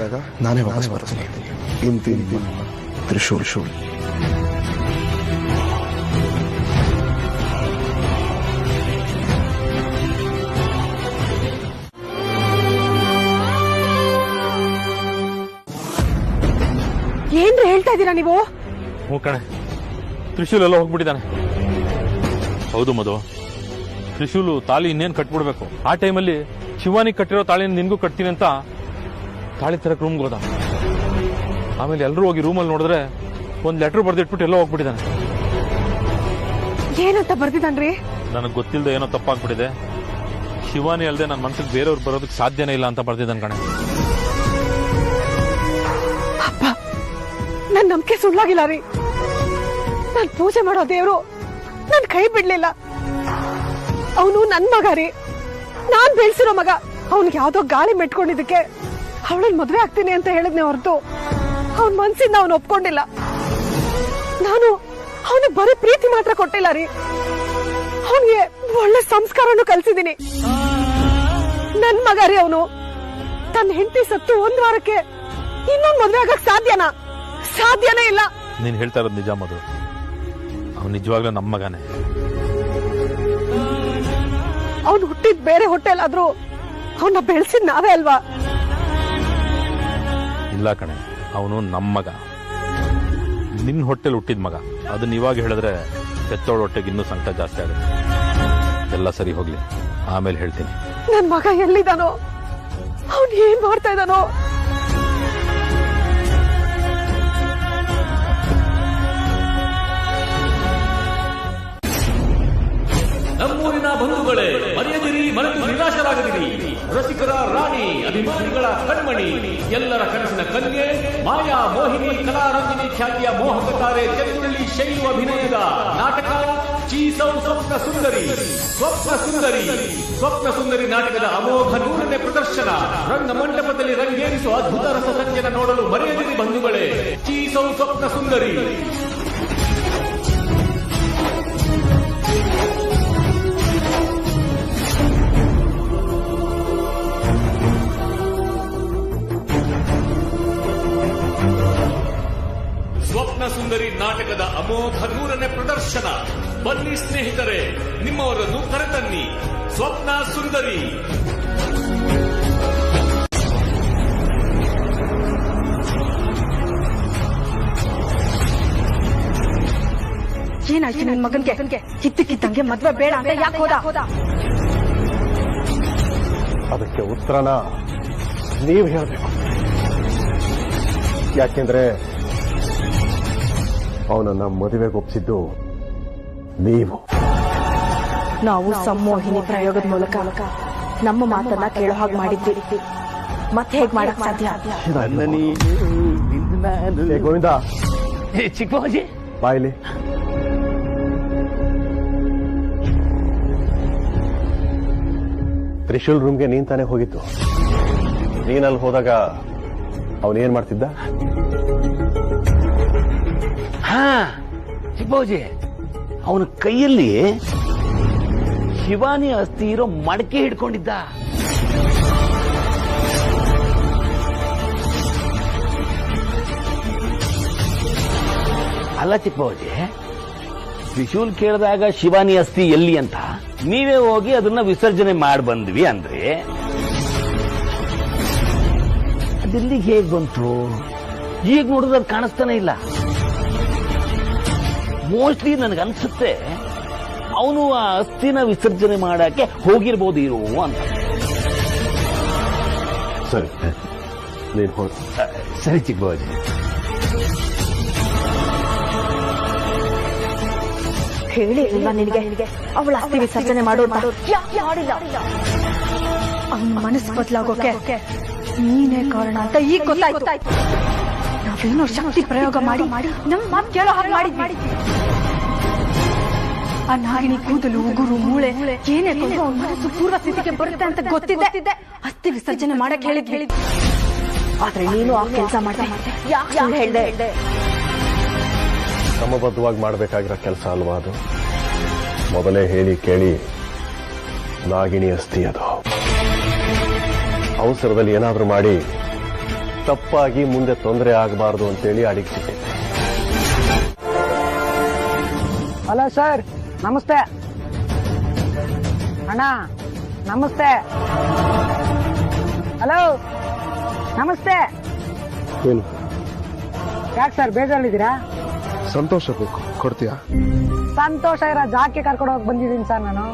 ನಾನೇ ವಾಪಸ್ ಬರ್ತೀನಿ. ಇಂತಿ ತ್ರಿಶೂಲ್. ಏನ್ರಿ ಹೇಳ್ತಾ ಇದ್ದೀರಾ ನೀವು? ಹ್ಞೂ ಕಣೆ, ತ್ರಿಶೂಲ್ ಎಲ್ಲ ಹೋಗ್ಬಿಟ್ಟಿದ್ದಾನೆ. ಹೌದು ಮಧು, ತ್ರಿಶೂಲು ತಾಳಿ ಇನ್ನೇನು ಕಟ್ಬಿಡ್ಬೇಕು. ಆ ಟೈಮಲ್ಲಿ ಶಿವಾನಿ ಕಟ್ಟಿರೋ ತಾಳಿನ ನಿನ್ಗೂ ಕಟ್ತೀನಿ ಅಂತ ತಾಳಿ ತರಕ್ ರೂಮ್ಗೆ ಹೋದ. ಆಮೇಲೆ ಎಲ್ಲರೂ ಹೋಗಿ ರೂಮಲ್ಲಿ ನೋಡಿದ್ರೆ ಒಂದ್ ಲೆಟರ್ ಬರ್ದಿಟ್ಬಿಟ್ಟು ಎಲ್ಲೋ ಹೋಗ್ಬಿಟ್ಟಿದ್ದಾನೆ. ಏನಂತ ಬರ್ದಿದ್ದಾನ್ರಿ? ನನಗೆ ಗೊತ್ತಿಲ್ಲದೆ ಏನೋ ತಪ್ಪಾಗ್ಬಿಟ್ಟಿದೆ. ಶಿವಾನಿ ಅಲ್ಲದೆ ನನ್ನ ಮನ್ಸಿಗೆ ಬೇರೆಯವ್ರು ಬರೋದಕ್ಕೆ ಸಾಧ್ಯನೇ ಇಲ್ಲ ಅಂತ ಬರ್ದಿದ್ದಾನೆ ಕಣೆ. ಅಪ್ಪ, ನನ್ ನಂಬಿಕೆ ಸುಳ್ಳಾಗಿಲ್ಲ ರೀ. ನಾನ್ ಪೂಜೆ ಮಾಡೋ ದೇವ್ರು ನನ್ ಕೈ ಬಿಡ್ಲಿಲ್ಲ. ಅವನು ನನ್ ಮಗ ರೀ, ನಾನ್ ಬೆಳೆಸಿರೋ ಮಗ. ಅವನ್ಗೆ ಯಾವ್ದೋ ಗಾಳಿ ಮೆಟ್ಕೊಂಡಿದ್ದಕ್ಕೆ ಅವಳನ್ನ ಮದ್ವೆ ಆಗ್ತೀನಿ ಅಂತ ಹೇಳಿದ್ನೆ ಹೊರತು ಅವನ್ ಮನ್ಸಿಂದ ಅವನು ಒಪ್ಕೊಂಡಿಲ್ಲ. ನಾನು ಅವನಿಗೆ ಬರೀ ಪ್ರೀತಿ ಮಾತ್ರ ಕೊಟ್ಟಿಲ್ಲ ರೀ, ಅವನಿಗೆ ಒಳ್ಳೆ ಸಂಸ್ಕಾರನು ಕಲ್ಸಿದೀನಿ. ನನ್ ಮಗ ರೀ ಅವನು. ತನ್ನ ಹೆಂಡತಿ ಸತ್ತು 1 ವಾರಕ್ಕೆ ಇನ್ನೊಂದು ಮದ್ವೆ ಆಗಕ್ ಸಾಧ್ಯನೇ ಇಲ್ಲ. ನೀನ್ ಹೇಳ್ತಾ ಇರೋದು ನಿಜ ಮಧು. ಅವನು ನಿಜವಾಗ್ಲೂ ನಮ್ಮ ಮಗನೇ. ಅವನು ಹುಟ್ಟಿದ್ ಬೇರೆ ಹೊಟ್ಟೆಲಾದ್ರೂ ಅವನ್ನ ಬೆಳೆಸಿದ್ ನಾವೇ ಅಲ್ವಾ? ಇಲ್ಲ ಕಣೆ, ಅವನು ನಮ್ಮ ಮಗ. ನಿನ್ನ ಹೊಟ್ಟೆಲ್ ಹುಟ್ಟಿದ ಮಗ. ಅದನ್ನ ಇವಾಗ ಹೇಳಿದ್ರೆ ಹೆತ್ತೋಳ ಹೊಟ್ಟೆಗೆ ಇನ್ನೂ ಸಂಕಟ ಜಾಸ್ತಿ ಆಗುತ್ತೆ. ಎಲ್ಲ ಸರಿ ಹೋಗ್ಲಿ, ಆಮೇಲೆ ಹೇಳ್ತೀನಿ. ನನ್ ಮಗ ಎಲ್ಲಿದ್ದಾನೋ, ಅವನ್ ಏನ್ ಮಾಡ್ತಾ ಇದ್ದಾನೋ? ನಮ್ಮೂರಿನ ಬಂಧುಗಳೇ, ಮರೆಯದಿರಿ, ಮರೆತು ನಿರಾಶರಾಗದಿರಿ. ರಸಿಕರ ರಾಣಿ, ಅಭಿಮಾನಿಗಳ ಕಣ್ಮಣಿ, ಎಲ್ಲರ ಕನಸಿನ ಕನ್ಯೆ, ಮಾಯಾ ಮೋಹಿನಿ, ಕಲಾರಂಜಿನಿ ಖ್ಯಾತಿಯ ಮೋಹಕ ತಾರೆ ಚಂದ್ರಳ್ಳಿ ಶೈಲು ಅಭಿನಯದ ನಾಟಕ ಚೀಸೌ ಸ್ವಪ್ನ ಸುಂದರಿ. ಸ್ವಪ್ನ ಸುಂದರಿ ನಾಟಕದ ಅಮೋಘ 100ನೇ ಪ್ರದರ್ಶನ ರಂಗಮಂಟಪದಲ್ಲಿ ರಂಗೇರಿಸುವ ಅದ್ಭುತ ರಸಸಂಚನ ನೋಡಲು ಮರೆಯದಿರಿ ಬಂಧುಗಳೇ. ಚೀಸೌ ಸ್ವಪ್ನ ಸುಂದರಿ. ಸ್ವಪ್ನ ಸುಂದರಿ ನಾಟಕದ ಅಮೋಘ 100ನೇ ಪ್ರದರ್ಶನ. ಬನ್ನಿ ಸ್ನೇಹಿತರೆ, ನಿಮ್ಮವರನ್ನು ಕರೆತನ್ನಿ. ಸ್ವಪ್ನ ಸುಂದರಿ. ಏನಾಯ್ತು ನಿನ್ ಮಗನ್ಗೆ ಕಿತ್ತಂಗೆ ಮದ್ವೆ ಬೇಡ ಅಂತ ಯಾಕೆ ಹೋದ? ಅದಕ್ಕೆ ಉತ್ತರನ ನೀವು ಹೇಳ್ಬೇಕು. ಯಾಕೆಂದ್ರೆ ಅವನನ್ನ ಮದುವೆಗೆ ಒಪ್ಪಿಸಿದ್ದು ನೀವು. ನಾವು ಸಂಮೋಹಿನಿ ಪ್ರಯೋಗದ ಮೂಲಕ ನಮ್ಮ ಮಾತನ್ನ ಕೇಳೋ ಹಾಗೆ ಮಾಡಿದ್ದೀರಿ. ಮತ್ತೆ ಹೇಗ್ ಮಾಡಕ್ ಸಾಧ್ಯ? ಗೋವಿಂದ, ಚಿಕ್ಕಬಾಜಿ ಬಾಯ್ಲಿ. ತ್ರಿಶೂಲ್ ರೂಮ್ಗೆ ನೀನ್ ತಾನೇ ಹೋಗಿತ್ತು. ನೀನಲ್ಲಿ ಹೋದಾಗ ಅವನೇನ್ ಮಾಡ್ತಿದ್ದ? ಹಾ ಚಿಕ್ಕಬಾಜಿ, ಅವನ ಕೈಯಲ್ಲಿ ಶಿವಾನಿ ಅಸ್ಥಿ ಇರೋ ಮಡಕೆ ಹಿಡ್ಕೊಂಡಿದ್ದ. ಅಲ್ಲ ಚಿಕ್ಕಬಾಜಿ, ತ್ರಿಶೂಲ್ ಕೇಳಿದಾಗ ಶಿವಾನಿ ಅಸ್ಥಿ ಎಲ್ಲಿ ಅಂತ ನೀವೇ ಹೋಗಿ ಅದನ್ನ ವಿಸರ್ಜನೆ ಮಾಡಿ ಬಂದ್ವಿ ಅಂದ್ರೆ ಅದೆಲ್ಲಿಗೆ ಹೇಗ್ ಬಂತು? ಈಗ ನೋಡಿದ್ರೆ ಅದು ಕಾಣಿಸ್ತಾನೆ ಇಲ್ಲ. ಮೋಸ್ಟ್ಲಿ ನನಗನ್ಸುತ್ತೆ ಅವನು ಆ ಅಸ್ಥಿನ ವಿಸರ್ಜನೆ ಮಾಡಕ್ಕೆ ಹೋಗಿರ್ಬೋದು ಇರೋ ಅಂತ. ಸರಿ, ನೀನ್ ಹೋದ. ಸರಿ ಚಿಕ್ಕಬಾಜಿ. ಹೇಳಿ ಇಲ್ಲ ನಿನಗೆ ಅವಳ ಅಸ್ಥಿ ವಿಸರ್ಜನೆ ಮಾಡು ಅಂತ? ಮಾಡಿಲ್ಲ. ಅವನ ಮನಸ್ಸು ಬದಲಾಗೋಕೆ ನೀನೇ ಕಾರಣ ಅಂತ ಈಗ ಗೊತ್ತಾಯ್ತು. ನಾವೇನೋ ಶಕ್ತಿ ಪ್ರಯೋಗ ಮಾಡಿ ನಮ್ಮ ಮಾತು ಕೇಳೋ ಹಾಗೆ ಮಾಡಿದ್ವಿ. ಆ ನಾಗಿನಿ ಕೂದಲು, ಉಗುರು, ಮೂಳೆ ಏನೇ ಕೊಂಡ್ರು ಅವನ ಮನಸ್ಸು ಪೂರ್ವ ಸ್ಥಿತಿಗೆ ಬರುತ್ತೆ ಅಂತ ಗೊತ್ತಿದ್ದೆ ಅಸ್ಥಿ ವಿಸರ್ಜನೆ ಮಾಡಕ್ ಹೇಳಿದ್. ಆದ್ರೆ ನೀನು ಆ ಕೆಲಸ ಮಾಡ್ದೆ. ಯಾಕೆ ಹೇಳ್ದೆ? ಕ್ರಮಬದ್ಧವಾಗಿ ಮಾಡಬೇಕಾಗಿರೋ ಕೆಲಸ ಅಲ್ವಾ ಅದು? ಮೊದಲೇ ಹೇಳಿ ಕೇಳಿ ನಾಗಿಣಿ ಅಸ್ಥಿ ಅದು. ಅವಸರದಲ್ಲಿ ಏನಾದ್ರೂ ಮಾಡಿ ತಪ್ಪಾಗಿ ಮುಂದೆ ತೊಂದರೆ ಆಗಬಾರದು ಅಂತೇಳಿ ಅಡಿಗಿಸಿದ್ದೆ. ಹಲೋ ಸರ್, ನಮಸ್ತೆ ಅಣ್ಣ. ನಮಸ್ತೆ. ಹಲೋ, ನಮಸ್ತೆ. ಏನು ಯಾಕೆ ಸರ್ ಬೇಜಾರಿದ್ದೀರಾ? ಸಂತೋಷ ಬೇಕು, ಕೊಡ್ತೀಯಾ? ಸಂತೋಷ ಇರೋ ಜಾಕೆ ಕರ್ಕೊಂಡು ಹೋಗಿ ಬಂದಿದ್ದೀನಿ ಸರ್ ನಾನು.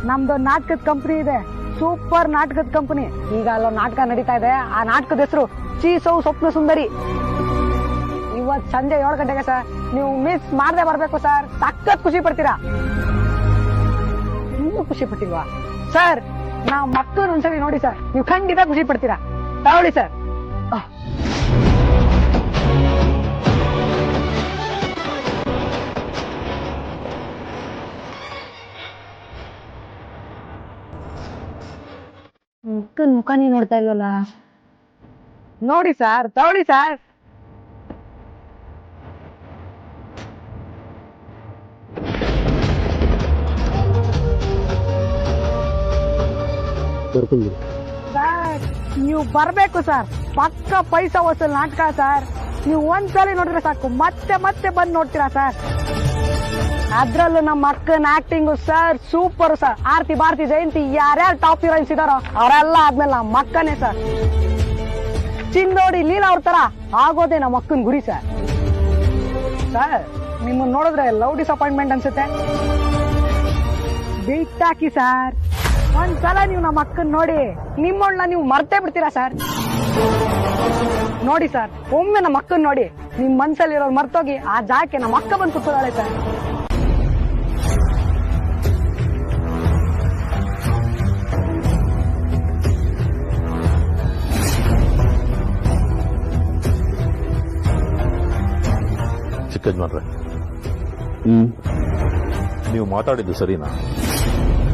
ನಮ್ದು ನಾಟಕದ ಕಂಪನಿ ಇದೆ, ಸೂಪರ್ ನಾಟಕದ ಕಂಪನಿ. ಈಗ ಅಲ್ಲೊಂದು ನಾಟಕ ನಡೀತಾ ಇದೆ. ಆ ನಾಟಕದ ಹೆಸರು ಚೀಸೌ ಸ್ವಪ್ನ ಸುಂದರಿ. ಇವತ್ ಸಂಜೆ 7 ಗಂಟೆಗೆ ಸರ್. ನೀವು ಮಿಸ್ ಮಾಡದೆ ಬರ್ಬೇಕು ಸರ್. ಸಖತ್ ಖುಷಿ ಪಡ್ತೀರಾ. ಇನ್ನೂ ಖುಷಿ ಪಟ್ಟಿಲ್ವಾ ಸರ್? ನಾವು ಮಕ್ಕಳು ಒಂದ್ಸರಿ ನೋಡಿ ಸರ್, ನೀವು ಖಂಡಿತ ಖುಷಿ ಪಡ್ತೀರಾ. ತಗೊಳ್ಳಿ ಸರ್. ಮುಖ ನೀ ನೋಡ್ತಾ ಇಲ್ವಲ್ಲ? ನೋಡಿ ಸರ್, ತಗೊಳ್ಳಿ ಸರ್. ಸರ್ ನೀವು ಬರ್ಬೇಕು ಸರ್. ಪಕ್ಕ ಪೈಸಾ ವಸೂಲ್ ನಾಟಕ ಸರ್. ನೀವು ಒಂದ್ಸಲಿ ನೋಡಿದ್ರೆ ಸಾಕು, ಮತ್ತೆ ಮತ್ತೆ ಬಂದು ನೋಡ್ತೀರಾ ಸರ್. ಅದ್ರಲ್ಲೂ ನಮ್ಮ ಅಕ್ಕನ ಆಕ್ಟಿಂಗ್ ಸರ್ ಸೂಪರ್ ಸರ್. ಆರ್ತಿ, ಭಾರತಿ, ಜಯಂತಿ ಯಾರ್ಯಾರು ಟಾಪ್ ಹೀರೋಯಿನ್ಸ್ ಇದಾರೋ ಅವರೆಲ್ಲ ಆದ್ಮೇಲೆ ನಮ್ಮ ಅಕ್ಕನೇ ಸರ್. ಚಿಂದೋಡಿ ಲೀಲಾ ಅವ್ರ ತರ ಆಗೋದೇ ನಮ್ಮ ಅಕ್ಕನ ಗುರಿ ಸರ್. ಸರ್ ನಿಮ್ಮನ್ನ ನೋಡಿದ್ರೆ ಲವ್ ಡಿಸಪಾಯಿಂಟ್ಮೆಂಟ್ ಅನ್ಸುತ್ತೆ. ಬಿಟ್ಟಾಕಿ ಸರ್. ಒಂದ್ಸಲ ನೀವು ನಮ್ಮ ಅಕ್ಕನ್ ನೋಡಿ ನಿಮ್ಮಣ್ಣ ನೀವು ಮರ್ತೇ ಬಿಡ್ತೀರಾ ಸರ್. ನೋಡಿ ಸರ್, ಒಮ್ಮೆ ನಮ್ಮ ಅಕ್ಕನ್ ನೋಡಿ ನಿಮ್ ಮನ್ಸಲ್ಲಿರೋರು ಮರ್ತೋಗಿ ಆ ಜಾಗಕ್ಕೆ ನಮ್ಮ ಅಕ್ಕ ಬಂದು ಕೂತ್ಕೊಳ್ಳಾಳೆ ಸರ್. ಚಿಕ್ಕಜ್ಮನ್ರೆ, ನೀವು ಮಾತಾಡಿದ್ದು ಸರಿನಾ?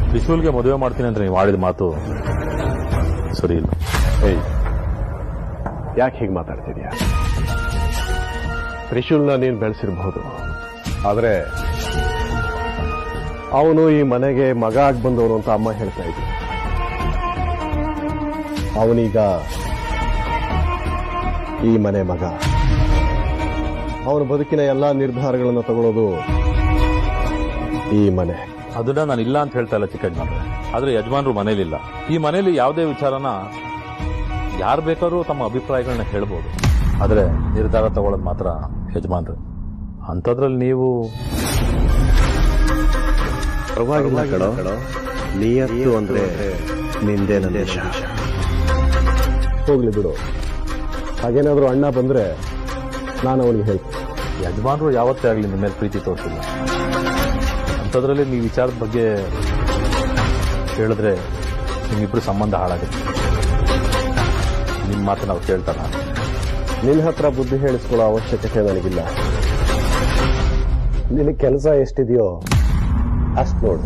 ತ್ರಿಶೂಲ್ಗೆ ಮದುವೆ ಮಾಡ್ತೀನಿ ಅಂತ ನೀವು ಆಡಿದ ಮಾತು ಸರಿ ಇಲ್ಲ. ಯಾಕೆ ಹೀಗೆ ಮಾತಾಡ್ತಿದ್ಯಾ? ತ್ರಿಶೂಲ್ನ ನೀನು ಬೆಳೆಸಿರಬಹುದು, ಆದ್ರೆ ಅವನು ಈ ಮನೆಗೆ ಮಗ ಆಗಿ ಬಂದವನು ಅಂತ ಅಮ್ಮ ಹೇಳ್ತಾ ಇದ್ವಿ. ಅವನೀಗ ಈ ಮನೆ ಮಗ. ಅವನ ಬದುಕಿನ ಎಲ್ಲಾ ನಿರ್ಧಾರಗಳನ್ನು ತಗೊಳ್ಳೋದು ಈ ಮನೆ. ಅದನ್ನ ನಾನು ಇಲ್ಲ ಅಂತ ಹೇಳ್ತಾ ಇಲ್ಲ ಚಿಕ್ಕಜ್ಮನ್ರೆ, ಆದ್ರೆ ಯಜಮಾನ್ರು ಮನೇಲಿಲ್ಲ. ಈ ಮನೇಲಿ ಯಾವುದೇ ವಿಚಾರನ ಯಾರು ಬೇಕಾದ್ರೂ ತಮ್ಮ ಅಭಿಪ್ರಾಯಗಳನ್ನ ಹೇಳ್ಬೋದು, ಆದ್ರೆ ನಿರ್ಧಾರ ತಗೊಳ್ಳೋದು ಮಾತ್ರ ಯಜಮಾನ್ರು. ಅಂಥದ್ರಲ್ಲಿ ನೀವು ಪರವಾಗಿಲ್ಲ ಕಣೋ, ನೀಯತ್ತು ಅಂದ್ರೆ ನಿಂದೇ ನಂದೇಶ. ಹೋಗ್ಲಿ ಬಿಡು, ಹಾಗೇನಾದ್ರೂ ಅಣ್ಣ ಬಂದ್ರೆ ನಾನು ಅವನಿಗೆ ಹೇಳ್ತೀನಿ. ಯಜಮಾನರು ಯಾವತ್ತೇ ಆಗಲಿ ನಿಮ್ಮ ಮೇಲೆ ಪ್ರೀತಿ ತೋರಿಸಿಲ್ಲ. ಅಂಥದ್ರಲ್ಲಿ ನೀವು ವಿಚಾರದ ಬಗ್ಗೆ ಹೇಳಿದ್ರೆ ನಿಮ್ಮಿಬ್ರು ಸಂಬಂಧ ಹಾಳಾಗುತ್ತೆ. ನಿಮ್ಮ ಮಾತು ನಾವು ಕೇಳ್ತಾರ. ನಿನ್ನ ಹತ್ರ ಬುದ್ಧಿ ಹೇಳಿಸ್ಕೊಳ್ಳೋ ಅವಶ್ಯಕತೆ ನನಗಿಲ್ಲ. ನಿನಗೆ ಕೆಲಸ ಎಷ್ಟಿದೆಯೋ ಅಷ್ಟು ನೋಡು.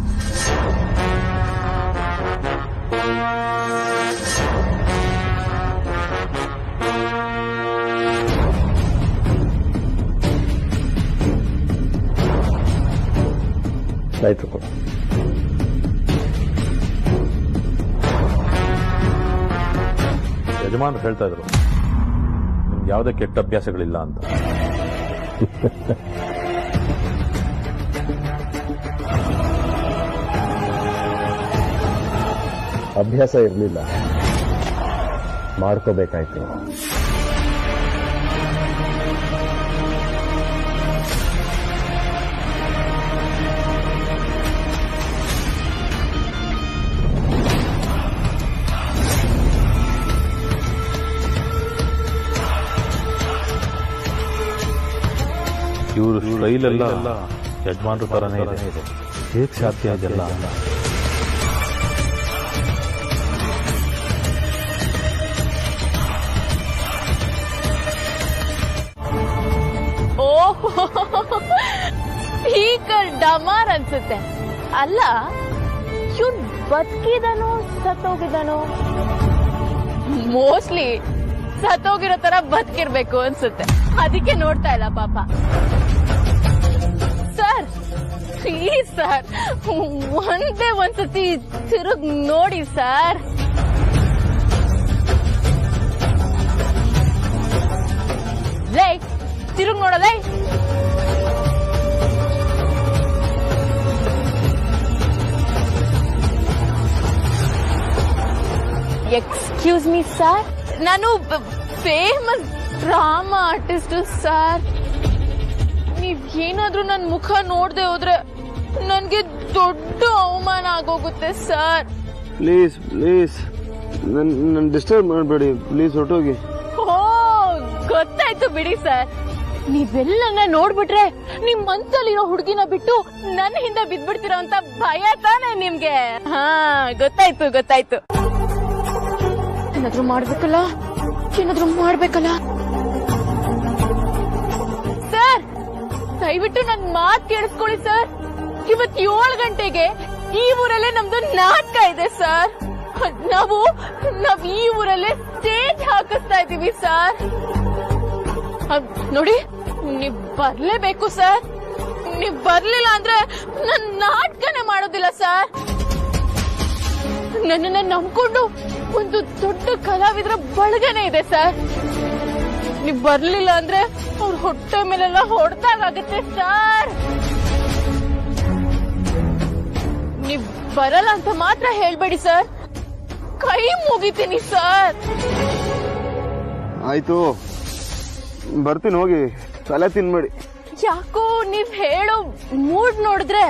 ಆಯ್ತು. ಯಜಮಾನರು ಹೇಳ್ತಾ ಇದ್ರು ನಿಮ್ಗೆ ಯಾವುದೇ ಕೆಟ್ಟ ಅಭ್ಯಾಸಗಳಿಲ್ಲ ಅಂತ. ಅಭ್ಯಾಸ ಇರಲಿಲ್ಲ, ಮಾಡ್ಕೋಬೇಕಾಯ್ತು. ಇವರು ಸ್ಟೈಲ್ ಎಲ್ಲ ಯಜಮಾನ್ರ ತರನೇ ಇದೆ. ಹೇಗೆ ಸಾಧ್ಯ ಇದೆಲ್ಲ? ಓಹ್, ಸ್ಪೀಕರ್ ಡಮಾರ್ ಅನ್ಸುತ್ತೆ. ಅಲ್ಲ, ಇವ್ನು ಬದುಕಿದನೋ ಸತ್ತೋಗಿದನೋ? ಮೋಸ್ಟ್ಲಿ ಸತ್ತೋಗಿರೋ ತರ ಬದುಕಿರ್ಬೇಕು ಅನ್ಸುತ್ತೆ. ಅದಕ್ಕೆ ನೋಡ್ತಾ ಇಲ್ಲ ಪಾಪ. ಸರ್ ಪ್ಲೀಸ್ ಸರ್, ಒಂದೇ ಒಂದ್ಸತಿ ತಿರುಗ್ ನೋಡಿ ಸರ್. ಲೈ ತಿರುಗ್ ನೋಡಲೇ. ಎಕ್ಸ್ಕ್ಯೂಸ್ ಮೀ ಸರ್, ನಾನು ಫೇಮಸ್ ಡ್ರಾಮಾ ಆರ್ಟಿಸ್ಟ್ ಸರ್. ನೀವ್ ಏನಾದ್ರೂ ನನ್ ಮುಖ ನೋಡ್ದೆ ಹೋದ್ರೆ ನನ್ಗೆ ದೊಡ್ಡ ಅವಮಾನ ಆಗೋಗುತ್ತೆ ಸರ್. ಪ್ಲೀಸ್ ಪ್ಲೀಸ್ ನನ್ನ ಡಿಸ್ಟರ್ಬ್ ಮಾಡಬೇಡಿ ಪ್ಲೀಸ್, ಹೊರಟೋಗಿ. ಓ ಗೊತ್ತಾಯ್ತು ಬಿಡಿ ಸರ್. ನೀವೆಲ್ಲ ನೋಡ್ಬಿಟ್ರೆ ನಿಮ್ ಮನ್ಸಲ್ಲಿರೋ ಹುಡುಗಿನ ಬಿಟ್ಟು ನನ್ನ ಹಿಂದೆ ಬಿದ್ಬಿಡ್ತೀರೋ ಅಂತ ಭಯ ತಾನೆ ನಿಮ್ಗೆ? ಹಾ ಗೊತ್ತಾಯ್ತು ಗೊತ್ತಾಯ್ತು. ಏನಾದ್ರೂ ಮಾಡ್ಬೇಕಲ್ಲ, ಏನಾದ್ರೂ ಮಾಡ್ಬೇಕಲ್ಲ ಸರ್. ದಯವಿಟ್ಟು ನನ್ ಮಾತ್ ಕೇಳಿಸ್ಕೊಳ್ಳಿ ಸರ್. ಇವತ್ 7 ಗಂಟೆಗೆ ಈ ಊರಲ್ಲೇ ನಮ್ದು ನಾಟಕ ಇದೆ ಸರ್. ನಾವ್ ಈ ಊರಲ್ಲೇ ಸ್ಟೇಜ್ ಹಾಕಿಸ್ತಾ ಇದೀವಿ ಸರ್. ನೋಡಿ, ನೀವ್ ಬರ್ಲೇಬೇಕು ಸರ್. ನೀವ್ ಬರ್ಲಿಲ್ಲ ಅಂದ್ರೆ ನನ್ ನಾಟಕನೇ ಮಾಡೋದಿಲ್ಲ ಸರ್. ನನ್ನನ್ನ ನಂಬ್ಕೊಂಡು ಒಂದು ದೊಡ್ಡ ಕಲಾವಿದರ ಬಳಗನೆ ಇದೆ ಸರ್. ನೀವ್ ಬರ್ಲಿಲ್ಲ ಅಂದ್ರೆ ಅವ್ರ ಹೊಟ್ಟೆ ಮೇಲೆಲ್ಲ ಹೊಡೆದಾಗತ್ತೆ ಸರ್. ನೀವ್ ಬರಲ್ಲ ಅಂತ ಮಾತ್ರ ಹೇಳ್ಬೇಡಿ ಸರ್, ಕೈ ಮುಗಿತೀನಿ ಸರ್. ಆಯ್ತು ಬರ್ತೀನಿ, ಹೋಗಿ ತಲೆ ತಿನ್ಬೇಡಿ. ಯಾಕೋ ನೀವ್ ಹೇಳೋ ಮೂಡ್ ನೋಡಿದ್ರೆ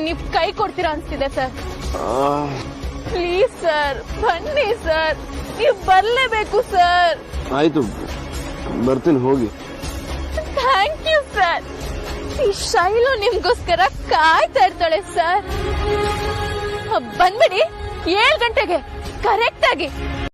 ನೀವ್ ಕೈ ಕೊಡ್ತೀರಾ ಅನ್ಸ್ತಿದೆ ಸರ್. ಪ್ಲೀಸ್ ಸರ್ ಬನ್ನಿ ಸರ್, ನೀವ್ ಬರ್ಲೇಬೇಕು ಸರ್. ಆಯ್ತು ಬರ್ತೀನಿ, ಹೋಗಿ. Thank you sir. ಈ ಶೈಲು ನಿಮ್ಗೋಸ್ಕರ ಕಾಯ್ತಾ ಇರ್ತಾಳೆ ಸರ್. ಬಂದ್ಬಿಡಿ 7 ಗಂಟೆಗೆ ಕರೆಕ್ಟ್ ಆಗಿ.